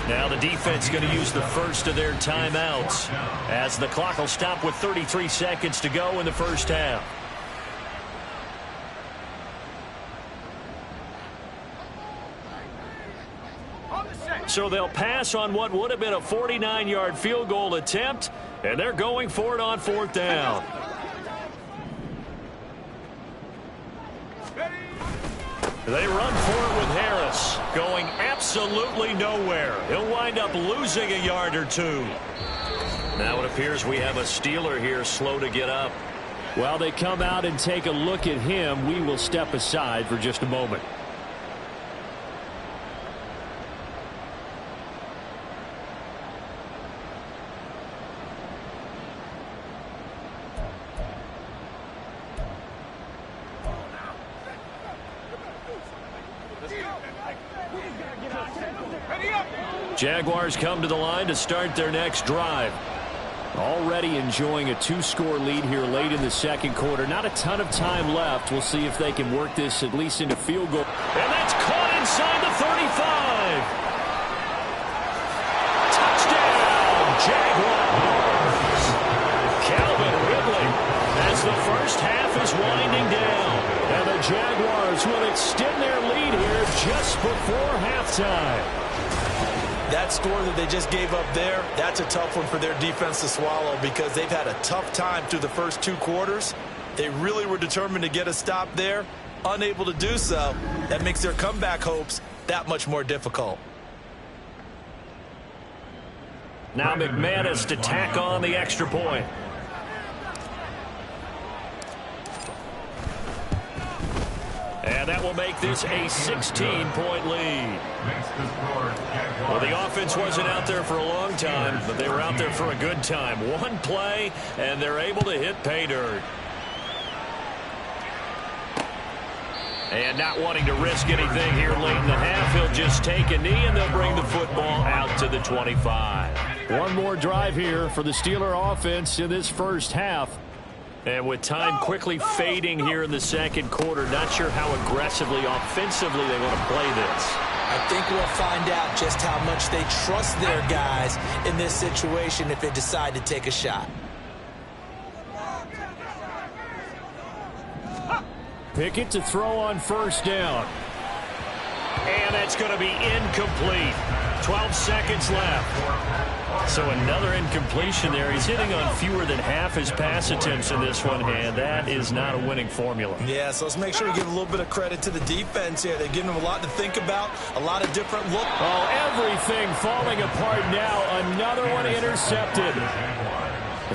[SPEAKER 8] Now the defense going to use the first of their timeouts as the clock will stop with 33 seconds to go in the first half. So they'll pass on what would have been a 49-yard field goal attempt, and they're going for it on 4th down. They run for it with Harris, going absolutely nowhere. He'll wind up losing a yard or 2. Now it appears we have a Steeler here slow to get up. While they come out and take a look at him, we will step aside for just a moment. Jaguars come to the line to start their next drive. Already enjoying a 2-score lead here late in the 2nd quarter. Not a ton of time left. We'll see if they can work this at least into field goal. And that's caught inside the 35. Touchdown, Jaguars. Calvin Ridley as the first half is winding down. And the Jaguars will extend their lead here just before halftime.
[SPEAKER 4] That score that they just gave up there, that's a tough one for their defense to swallow because they've had a tough time through the first 2 quarters. They really were determined to get a stop there. Unable to do so, that makes their comeback hopes that much more difficult.
[SPEAKER 8] Now McManus to tack on the extra point. And that will make this a 16-point lead. Well, the offense wasn't out there for a long time, but they were out there for a good time. One play, and they're able to hit pay dirt. And not wanting to risk anything here late in the half, he'll just take a knee, and they'll bring the football out to the 25. One more drive here for the Steeler offense in this first half. And with time quickly fading here in the second quarter, not sure how aggressively, offensively they want to play this.
[SPEAKER 4] I think we'll find out just how much they trust their guys in this situation if they decide to take a shot.
[SPEAKER 8] Pickett to throw on first down. And that's going to be incomplete. 12 seconds left. So another incompletion there. He's hitting on fewer than half his pass attempts in this one, and that is not a winning formula.
[SPEAKER 4] Yeah, so let's make sure we give a little bit of credit to the defense here. They're giving them a lot to think about, a lot of different looks.
[SPEAKER 8] Oh, everything falling apart now. Another one intercepted.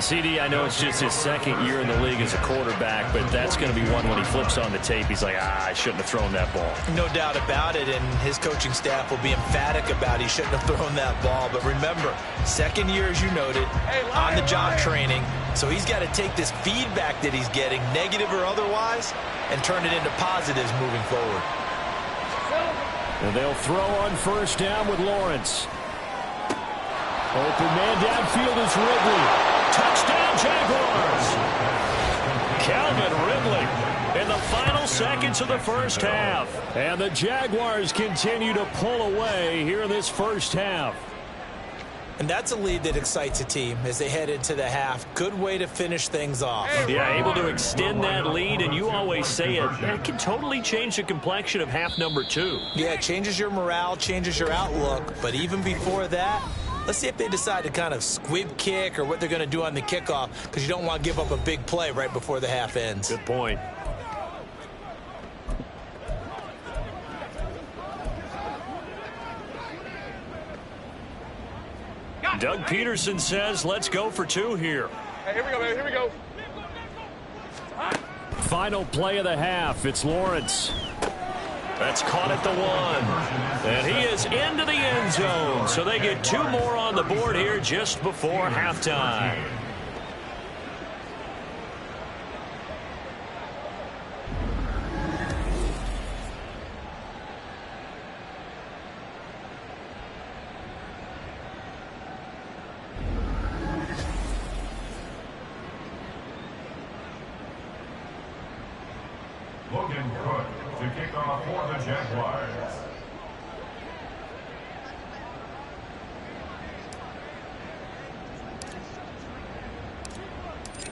[SPEAKER 8] CD, I know it's just his second year in the league as a quarterback, but that's going to be one when he flips on the tape. He's like, I shouldn't have thrown that ball.
[SPEAKER 4] No doubt about it, and his coaching staff will be emphatic about he shouldn't have thrown that ball. But remember, second year, as you noted, on-the-job training. So he's got to take this feedback that he's getting, negative or otherwise, and turn it into positives moving forward.
[SPEAKER 8] And they'll throw on first down with Lawrence. Open man downfield is Ridley. Touchdown, Jaguars! Calvin Ridley in the final seconds of the first half. And the Jaguars continue to pull away here in this first half.
[SPEAKER 4] And that's a lead that excites a team as they head into the half. Good way to finish things off.
[SPEAKER 8] Yeah, able to extend that lead, and you always say it, that can totally change the complexion of half number 2.
[SPEAKER 4] Yeah, it changes your morale, changes your outlook. But even before that, let's see if they decide to kind of squib kick or what they're going to do on the kickoff, because you don't want to give up a big play right before the half ends.
[SPEAKER 8] Good point. Doug Peterson says, let's go for 2 here.
[SPEAKER 5] Hey, here we go, baby. Here we go.
[SPEAKER 8] Final play of the half. It's Lawrence. That's caught at the 1. And he is into the end zone. So they get 2 more on the board here just before halftime.
[SPEAKER 9] Logan Cook to kick off for the Jaguars.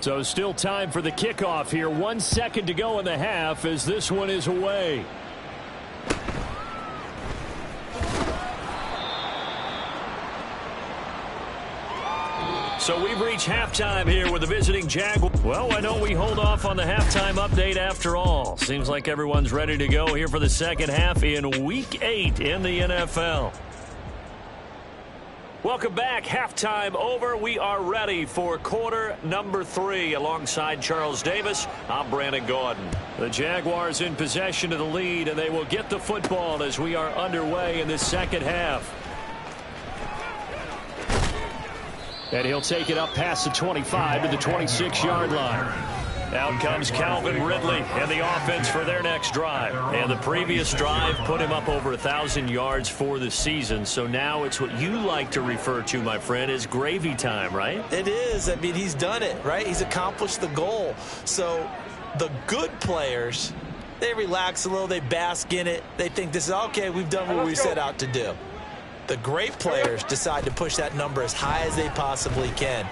[SPEAKER 8] So still time for the kickoff here. 1 second to go in the half as this one is away. So we've reached halftime here with the visiting Jaguars. Well, why don't we hold off on the halftime update after all? Seems like everyone's ready to go here for the second half in Week 8 in the NFL. Welcome back. Halftime over. We are ready for quarter number 3. Alongside Charles Davis, I'm Brandon Gordon. The Jaguars in possession of the lead, and they will get the football as we are underway in the second half. And he'll take it up past the 25 to the 26-yard line. Out comes Calvin Ridley and the offense for their next drive. And the previous drive put him up over 1,000 yards for the season. So now it's what you like to refer to, my friend, as gravy time, right?
[SPEAKER 4] It is. I mean, he's done it, right? He's accomplished the goal. So the good players They relax a little. They bask in it. They think this is, okay, we've done what we set out to do. The great players decide to push that number as high as they possibly can.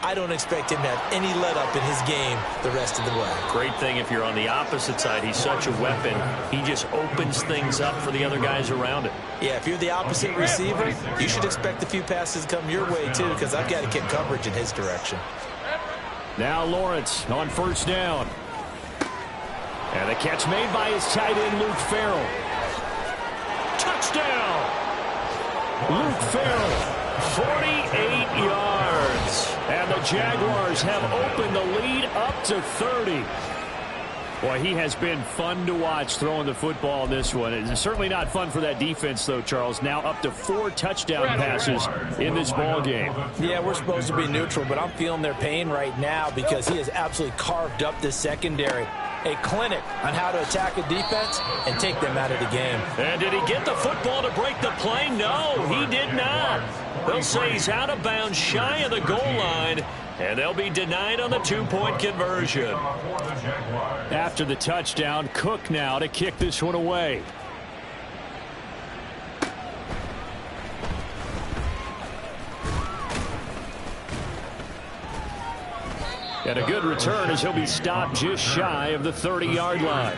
[SPEAKER 4] I don't expect him to have any let-up in his game the rest of the way.
[SPEAKER 8] Great thing if you're on the opposite side. He's such a weapon. He just opens things up for the other guys around him.
[SPEAKER 4] Yeah, if you're the opposite receiver, you should expect a few passes to come your way, too, because I've got to get coverage in his direction.
[SPEAKER 8] Now Lawrence on first down. And a catch made by his tight end, Luke Farrell. Touchdown! Luke Farrell, 48 yards. And the Jaguars have opened the lead up to 30. Boy, he has been fun to watch throwing the football in this one. It's certainly not fun for that defense, though, Charles. Now up to 4 touchdown passes in this ball game.
[SPEAKER 7] Yeah, we're supposed to be neutral, but I'm feeling their pain right now because he has absolutely carved up this secondary. A clinic on how to attack a defense and take them out of the game.
[SPEAKER 8] And did he get the football to break the play? No, he did not. They'll say he's out of bounds shy of the goal line, and they'll be denied on the 2-point conversion. After the touchdown, Cook now to kick this one away. And a good return as he'll be stopped just shy of the 30-yard line.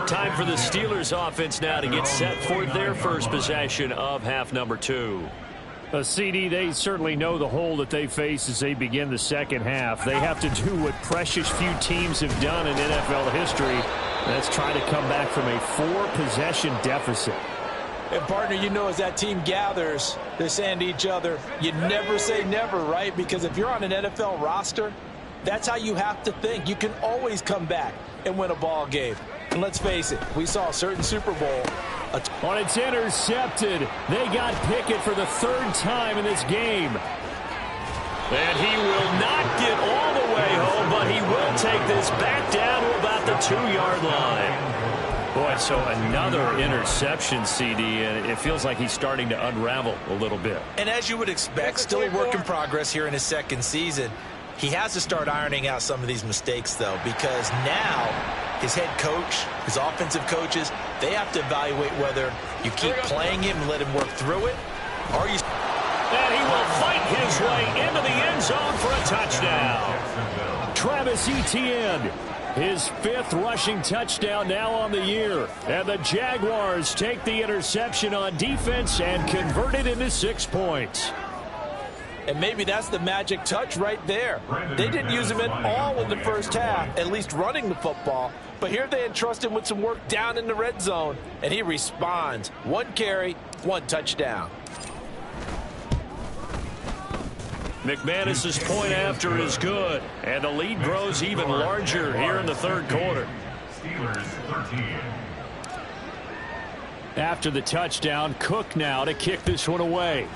[SPEAKER 8] Time for the Steelers offense now to get set for their first possession of half number 2. CD, they certainly know the hole that they face as they begin the second half. They have to do what precious few teams have done in NFL history. That's try to come back from a 4-possession deficit.
[SPEAKER 7] And, partner, you know, as that team gathers, they're saying to each other, you never say never, right? Because if you're on an NFL roster, that's how you have to think. You can always come back and win a ball game. And let's face it, we saw a certain Super Bowl.
[SPEAKER 8] On it's intercepted. They got Pickett for the 3rd time in this game. And he will not get all the way home, but he will take this back down to about the 2-yard line. Boy, so another interception, CD, and it feels like he's starting to unravel a little bit.
[SPEAKER 4] And as you would expect, still a work in progress here in his second season. He has to start ironing out some of these mistakes, though, because now his head coach, his offensive coaches, they have to evaluate whether you keep playing him and let him work through it, or you...
[SPEAKER 8] And he will fight his way into the end zone for a touchdown. Travis Etienne, his 5th rushing touchdown now on the year. And the Jaguars take the interception on defense and convert it into 6 points.
[SPEAKER 7] And maybe that's the magic touch right there. They didn't use him at all in the first half, at least running the football. But here they entrust him with some work down in the red zone, and he responds. 1 carry, 1 touchdown.
[SPEAKER 8] McManus's point after is good, and the lead grows even larger here in the 3rd quarter.
[SPEAKER 9] Steelers 13.
[SPEAKER 8] After the touchdown, Cook now to kick this one away.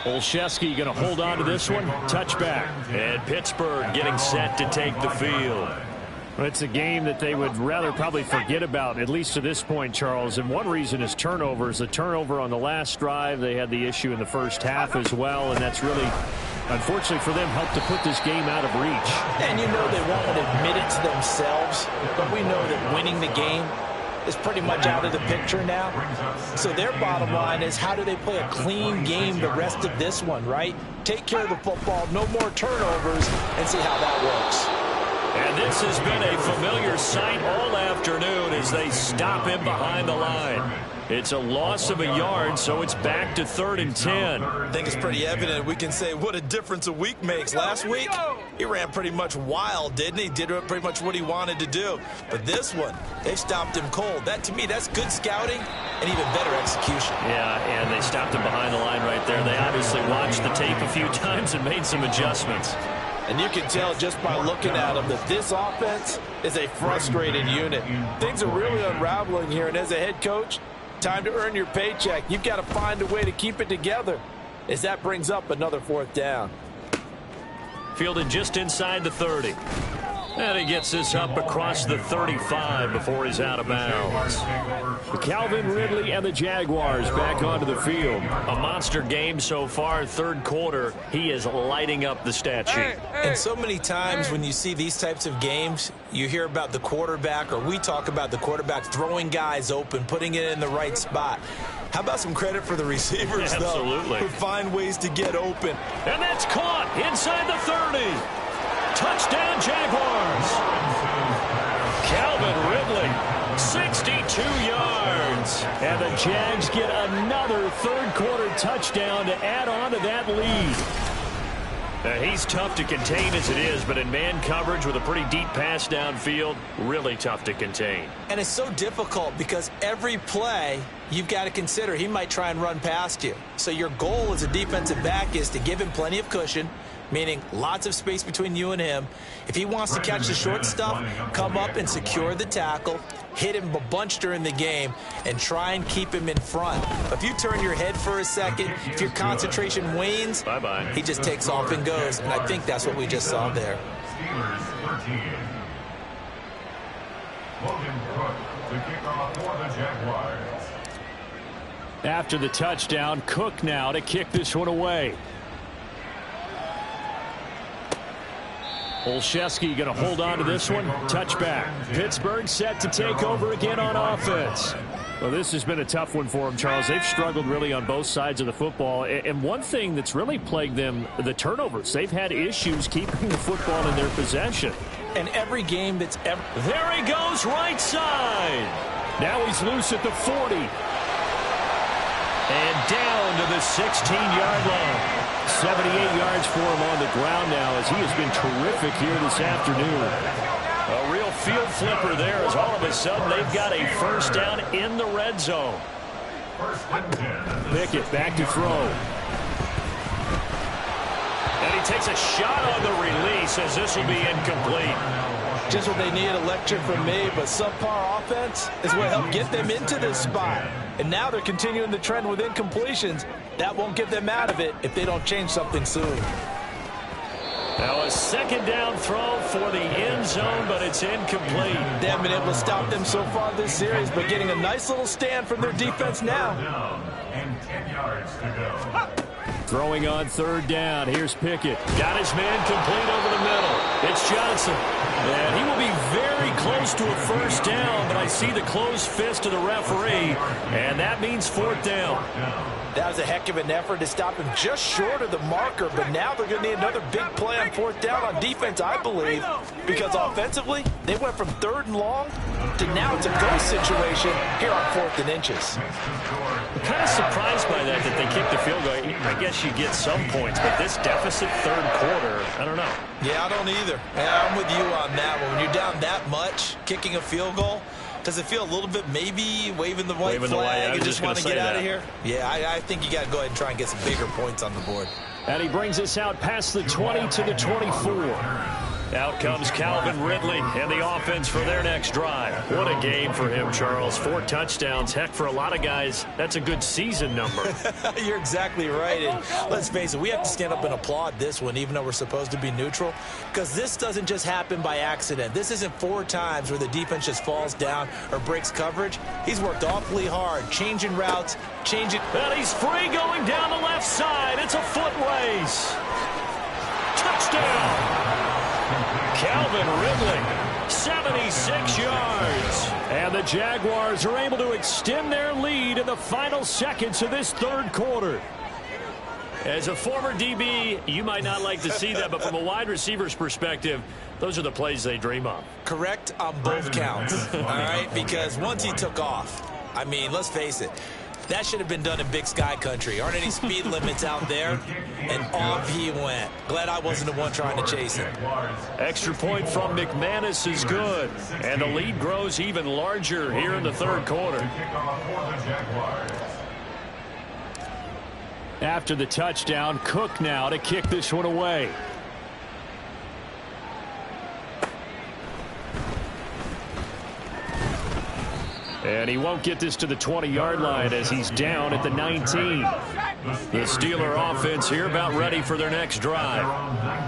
[SPEAKER 8] Olszewski going to hold on to this one. Touchback. And Pittsburgh getting set to take the field. It's a game that they would rather probably forget about, at least to this point, Charles. And one reason is turnovers. The turnover on the last drive, they had the issue in the first half as well. And that's really, unfortunately for them, helped to put this game out of reach.
[SPEAKER 7] And you know they won't admit it to themselves, but we know that winning the game is pretty much out of the picture now. So their bottom line is, how do they play a clean game the rest of this one, right? Take care of the football, no more turnovers, and see how that works.
[SPEAKER 8] And this has been a familiar sight all afternoon as they stop him behind the line. It's a loss of a yard, so it's back to 3rd and 10.
[SPEAKER 4] I think it's pretty evident. We can say what a difference a week makes. Last week, he ran pretty much wild, didn't he? Did pretty much what he wanted to do. But this one, they stopped him cold. That, to me, that's good scouting and even better execution.
[SPEAKER 8] Yeah, and they stopped him behind the line right there. They obviously watched the tape a few times and made some adjustments.
[SPEAKER 7] And you can tell just by looking at them that this offense is a frustrated unit. Things are really unraveling here, and as a head coach, time to earn your paycheck. You've got to find a way to keep it together as that brings up another 4th down.
[SPEAKER 8] Fielded just inside the 30. And he gets this up across the 35 before he's out of bounds. Calvin Ridley and the Jaguars back onto the field. A monster game so far, third quarter. He is lighting up the stat sheet.
[SPEAKER 4] And so many times when you see these types of games, you hear about the quarterback, or we talk about the quarterback throwing guys open, putting it in the right spot. How about some credit for the receivers, though, who find ways to get open.
[SPEAKER 8] And that's caught inside the 30. Touchdown, Jaguars. Calvin Ridley, 62 yards. And the Jags get another third-quarter touchdown to add on to that lead. He's tough to contain as it is, but in man coverage with a pretty deep pass downfield, really tough to contain.
[SPEAKER 4] And it's so difficult because every play you've got to consider he might try and run past you. So your goal as a defensive back is to give him plenty of cushion, meaning lots of space between you and him. If he wants to catch the short stuff, come up and secure the tackle, hit him a bunch during the game, and try and keep him in front. If you turn your head for a second, if your concentration wanes, he just takes off and goes. And I think that's what we just saw there.
[SPEAKER 9] Steelers 13. Logan Cook to kick off for the Jaguars.
[SPEAKER 8] After the touchdown, Cook now to kick this one away. Olszewski going to hold on to this one. Touchback. Pittsburgh set to take over again on offense. Well, this has been a tough one for them, Charles. They've struggled really on both sides of the football. And one thing that's really plagued them, the turnovers. They've had issues keeping the football in their possession.
[SPEAKER 4] And every game that's ever...
[SPEAKER 8] There he goes, right side. Now he's loose at the 40. And down to the 16-yard line. 78 yards for him on the ground now as he has been terrific here this afternoon. A real field flipper there as all of a sudden they've got a first down in the red zone. Pickett back to throw. And he takes a shot on the release as this will be incomplete.
[SPEAKER 4] Just what they need, a lecture from me, but subpar offense is what helped get them into this spot. And now they're continuing the trend with incompletions. That won't get them out of it if they don't change something soon.
[SPEAKER 8] Now a second down throw for the end zone, but it's incomplete.
[SPEAKER 4] They haven't been able to stop them so far this series, but getting a nice little stand from their defense now.
[SPEAKER 9] And 10 yards to go.
[SPEAKER 8] Throwing on third down. Here's Pickett. Got his man complete over the middle. It's Johnson. And he will be very close to a first down, but I see the closed fist of the referee, and that means fourth down.
[SPEAKER 4] That was a heck of an effort to stop him just short of the marker, but now they're going to need another big play on fourth down on defense, I believe, because offensively, they went from 3rd and long to now it's a go situation here on 4th and inches.
[SPEAKER 8] I'm kind of surprised by that they kicked the field goal. I guess you get some points, but this deficit third quarter, I don't know.
[SPEAKER 4] Yeah, I don't either. Yeah, I'm with you on that one. When you're down that much, kicking a field goal, does it feel a little bit maybe waving the white flag and just want to get out of here? Yeah, I think you got to go ahead and try and get some bigger points on the board.
[SPEAKER 8] And he brings us out past the 20 to the 24. Out comes Calvin Ridley and the offense for their next drive. What a game for him, Charles. 4 touchdowns. Heck, for a lot of guys, that's a good season number.
[SPEAKER 4] You're exactly right. And let's face it, we have to stand up and applaud this one, even though we're supposed to be neutral, because this doesn't just happen by accident. This isn't 4 times where the defense just falls down or breaks coverage. He's worked awfully hard, changing routes, changing...
[SPEAKER 8] And he's free going down the left side. It's a foot race. Touchdown. Calvin Ridley, 76 yards. And the Jaguars are able to extend their lead in the final seconds of this third quarter. As a former DB, you might not like to see that, but from a wide receiver's perspective, those are the plays they dream of.
[SPEAKER 4] Correct on both counts, all right? Because once he took off, I mean, let's face it, that should have been done in Big Sky Country. Aren't any speed limits out there? And off he went. Glad I wasn't the one trying to chase him.
[SPEAKER 8] Extra point from McManus is good. And the lead grows even larger here in the third quarter. After the touchdown, Cook now to kick this one away. And he won't get this to the 20-yard line as he's down at the 19. The Steeler offense here about ready for their next drive.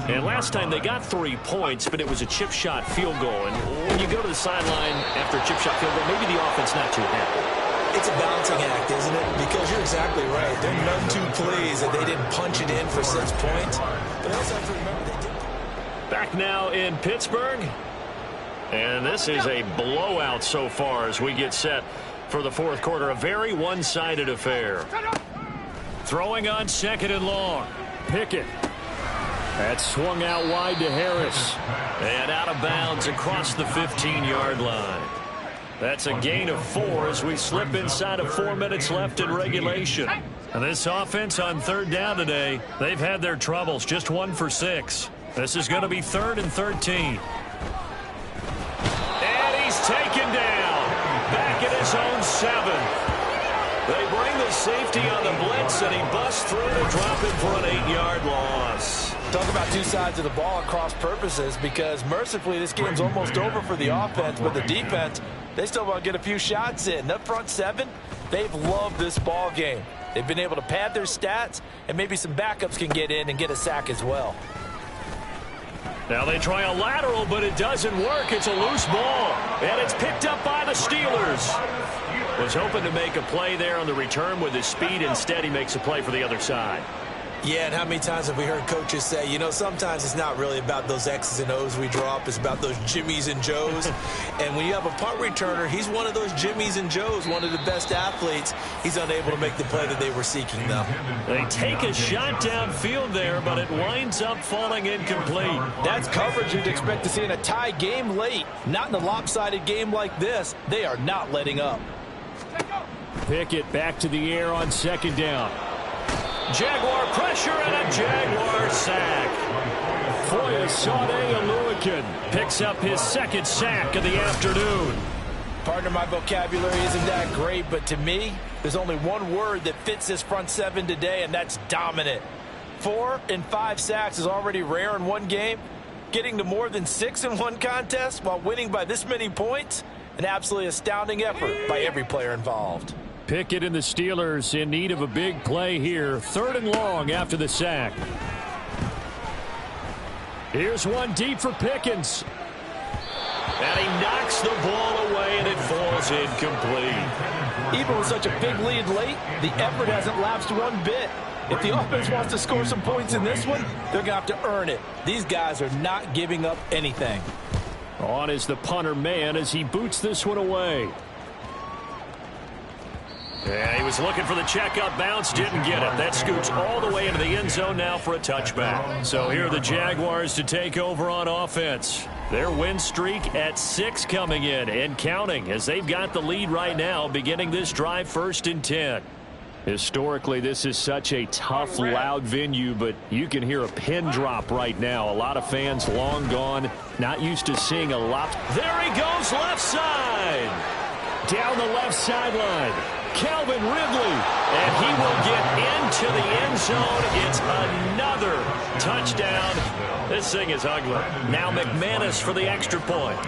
[SPEAKER 8] And last time they got 3 points, but it was a chip shot field goal. And when you go to the sideline after a chip shot field goal, maybe the offense not too happy.
[SPEAKER 4] It's a balancing act, isn't it? Because you're exactly right. They're none too pleased that they didn't punch it in for 6 points. But they also have to remember they did.
[SPEAKER 8] Back now in Pittsburgh. And this is a blowout so far as we get set for the fourth quarter. A very one-sided affair. Throwing on 2nd and long. Pickett. That swung out wide to Harris. And out of bounds across the 15-yard line. That's a gain of 4 as we slip inside of 4 minutes left in regulation. And this offense on 3rd down today, they've had their troubles. Just 1 for 6. This is going to be 3rd and 13. And he's taken down. Back at his own 7. They bring the safety on the blitz, and he busts through to drop it for an 8-yard loss.
[SPEAKER 7] Talk about 2 sides of the ball at cross purposes, because mercifully this game's almost over for the offense, but the defense, they still want to get a few shots in. That front 7, they've loved this ball game. They've been able to pad their stats, and maybe some backups can get in and get a sack as well.
[SPEAKER 8] Now they try a lateral, but it doesn't work. It's a loose ball, and it's picked up by the Steelers. Was hoping to make a play there on the return with his speed. Instead, he makes a play for the other side.
[SPEAKER 4] Yeah, and how many times have we heard coaches say, you know, sometimes it's not really about those X's and O's we draw up. It's about those Jimmies and Joes. And when you have a punt returner, he's one of those Jimmies and Joes, one of the best athletes. He's unable to make the play that they were seeking, though.
[SPEAKER 8] They take a shot downfield there, but it winds up falling incomplete.
[SPEAKER 7] That's coverage you'd expect to see in a tie game late. Not in a lopsided game like this. They are not letting up.
[SPEAKER 8] Pickett back to the air on 2nd down. Jaguar pressure and a Jaguar sack. Foyesade Oluwakin picks up his 2nd sack of the afternoon.
[SPEAKER 7] Partner, my vocabulary isn't that great, but to me, there's only one word that fits this front 7 today, and that's dominant. 4 and 5 sacks is already rare in one game. Getting to more than 6 in one contest while winning by this many points, an absolutely astounding effort by every player involved.
[SPEAKER 8] Pickett and the Steelers in need of a big play here. 3rd and long after the sack. Here's one deep for Pickens. And he knocks the ball away, and it falls incomplete.
[SPEAKER 7] Even with such a big lead late, the effort hasn't lapsed one bit. If the offense wants to score some points in this one, they're going to have to earn it. These guys are not giving up anything.
[SPEAKER 8] On is the punter man as he boots this one away. Yeah, he was looking for the checkup bounce, didn't get it. That scoots all the way into the end zone now for a touchback. So here are the Jaguars to take over on offense. Their win streak at 6 coming in and counting as they've got the lead right now beginning this drive 1st and 10. Historically, this is such a tough, loud venue, but you can hear a pin drop right now. A lot of fans long gone, not used to seeing a lot. There he goes, left side. Down the left sideline. Calvin Ridley, and he will get into the end zone. It's another touchdown. This thing is ugly. Now McManus for the extra point.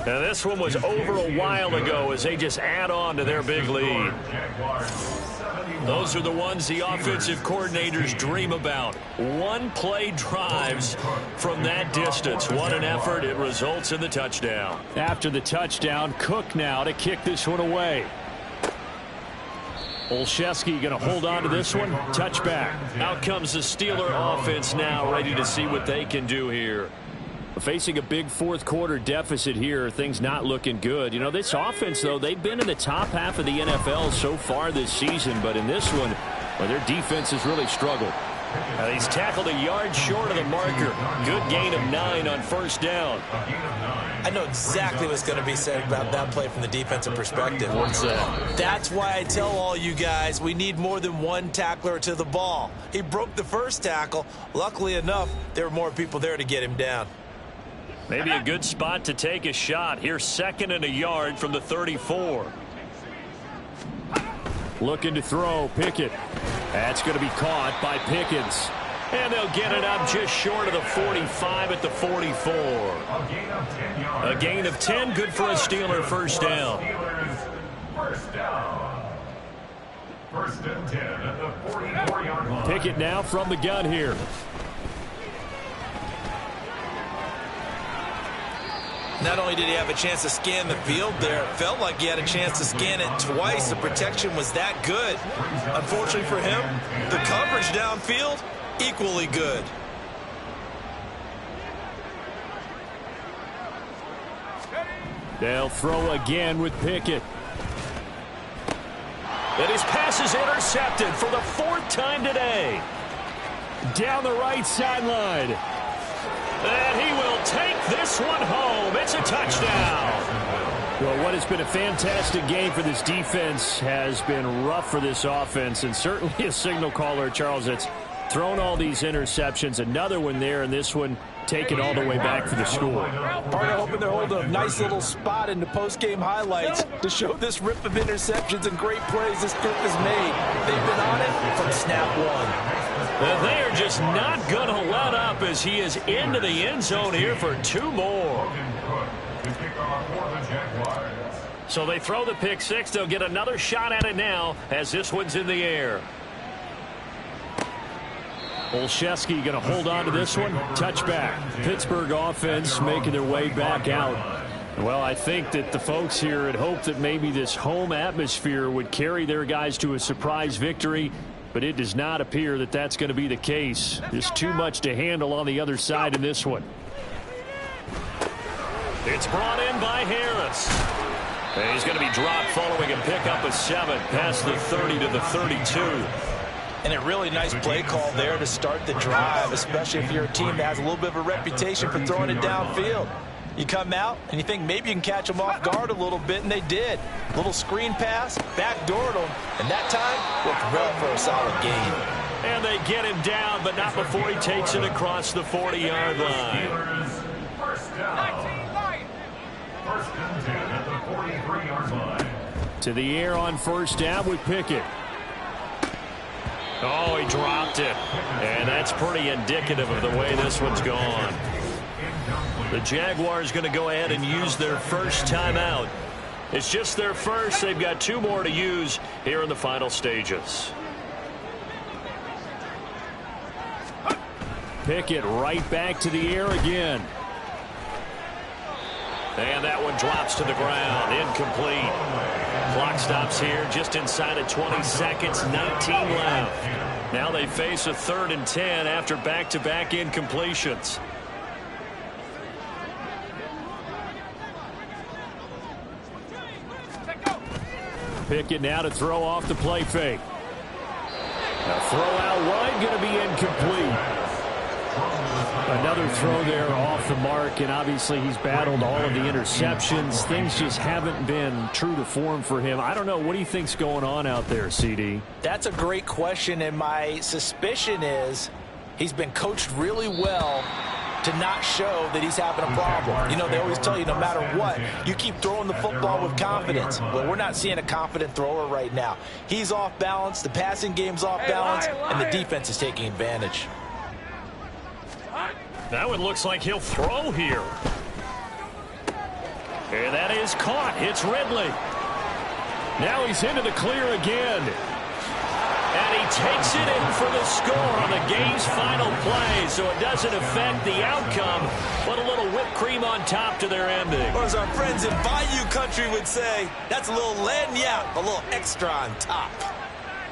[SPEAKER 8] Now this one was over a while ago as they just add on to their big lead. Those are the ones the offensive coordinators dream about. One-play drives from that distance. What an effort. It results in the touchdown. After the touchdown, Cook now to kick this one away. Olszewski going to hold on to this one. Touchback. Out comes the Steeler offense now, ready to see what they can do here. Facing a big fourth quarter deficit here, things not looking good. You know, this offense, though, they've been in the top half of the NFL so far this season, but in this one, well, their defense has really struggled. He's tackled a yard short of the marker. Good gain of 9 on 1st down.
[SPEAKER 4] I know exactly what's going to be said about that play from the defensive perspective.
[SPEAKER 8] What's that?
[SPEAKER 4] That's why I tell all you guys we need more than one tackler to the ball. He broke the first tackle. Luckily enough, there were more people there to get him down.
[SPEAKER 8] Maybe a good spot to take a shot. Here's 2nd and a yard from the 34. Looking to throw, Pickett. That's going to be caught by Pickens. And they'll get it up just short of the 45 at the 44. A gain of 10, good for a Steeler 1st down.
[SPEAKER 9] First and 10 at the 44-yard line.
[SPEAKER 8] Pickett now from the gun here.
[SPEAKER 4] Not only did he have a chance to scan the field there, it felt like he had a chance to scan it twice. The protection was that good. Unfortunately for him, the coverage downfield, equally good.
[SPEAKER 8] They'll throw again with Pickett.
[SPEAKER 3] And his pass is intercepted for the 4th time today.
[SPEAKER 8] Down the right sideline.
[SPEAKER 3] And he will take this one home. It's a touchdown.
[SPEAKER 8] Well, what has been a fantastic game for this defense has been rough for this offense, and certainly a signal caller, Charles, that's thrown all these interceptions. Another one there, and this one taken all the way back for the score.
[SPEAKER 7] Part of hoping they're holding a nice little spot in the post-game highlights to show this rip of interceptions and great plays this group has made. They've been on it from snap one.
[SPEAKER 3] And they are just not going to let up as he is into the end zone here for 2 more. So they throw the pick six. They'll get another shot at it now as this one's in the air.
[SPEAKER 8] Olszewski going to hold on to this one. Touchback. Pittsburgh offense making their way back out. Well, I think that the folks here had hoped that maybe this home atmosphere would carry their guys to a surprise victory, but it does not appear that that's going to be the case. There's too much to handle on the other side in this one.
[SPEAKER 3] It's brought in by Harris. And he's going to be dropped following a pickup of 7 past the 30 to the 32.
[SPEAKER 7] And a really nice play call there to start the drive, especially if you're a team that has a little bit of a reputation for throwing it downfield. You come out and you think maybe you can catch them off guard a little bit, and they did. Little screen pass, backdoored them, and that time looked well for a solid gain.
[SPEAKER 3] And they get him down, but not before he takes it across the 40-yard line.
[SPEAKER 9] First down. First and 10 at the 43-yard line.
[SPEAKER 8] To the air on first down with Pickett.
[SPEAKER 3] Oh, he dropped it. And that's pretty indicative of the way this one's gone. The Jaguars going to go ahead and use their first timeout. It's just their first. They've got 2 more to use here in the final stages.
[SPEAKER 8] Pickett right back to the air again.
[SPEAKER 3] And that one drops to the ground. Incomplete. Clock stops here just inside of 20 seconds. 19 left. Now they face a 3rd and 10 after back-to-back incompletions.
[SPEAKER 8] Pickett now to throw off the play fake. A throw out wide going to be incomplete. Another throw there off the mark, and obviously he's battled all of the interceptions. Things just haven't been true to form for him. I don't know. What do you think's going on out there, CD?
[SPEAKER 7] That's a great question, and my suspicion is he's been coached really well to not show that he's having a problem. You know, they always tell you no matter what, you keep throwing the football with confidence. Well, we're not seeing a confident thrower right now. He's off balance, the passing game's off balance, and the defense is taking advantage.
[SPEAKER 3] That one looks like he'll throw here. And that is caught. It's Ridley.
[SPEAKER 8] Now he's into the clear again.
[SPEAKER 3] And he takes it in for the score on the game's final play, so it doesn't affect the outcome, but a little whipped cream on top to their ending.
[SPEAKER 4] Or as our friends in Bayou Country would say, that's a little lagniappe, a little extra on top.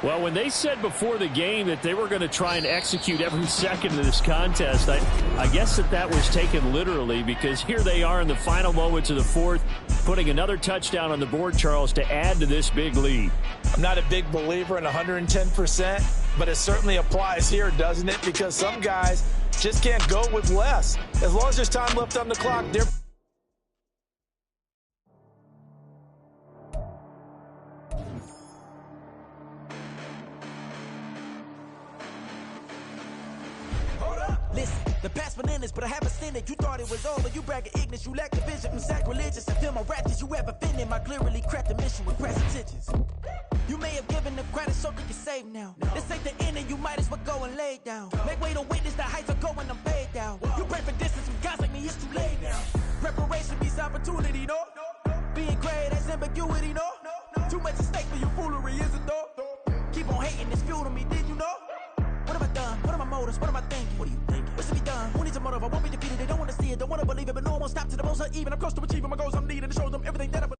[SPEAKER 8] Well, when they said before the game that they were going to try and execute every second of this contest, I guess that was taken literally, because here they are in the final moments of the 4th, putting another touchdown on the board, Charles, to add to this big lead.
[SPEAKER 7] I'm not a big believer in 110%, but it certainly applies here, doesn't it? Because some guys just can't go with less. As long as there's time left on the clock, they're...
[SPEAKER 10] Listen, the past bananas, but I haven't seen it. You thought it was over, you bragging ignorance. You lack the vision from sacrilegious. I feel my raptors, you ever offended. My clearly cracked the mission with crass intentions. You may have given them credit, so you can save now. This ain't the end, and you might as well go and lay down. Make way to witness the heights are going, I'm paid down. You pray for distance from guys like me, it's too late now. Preparation beats opportunity, no? Being great, that's ambiguity, no? Too much at stake for your foolery, is it though? don't wanna believe it, but no one stop to the most even. I'm close to achieving my goals. I'm needing to show them everything that I believe.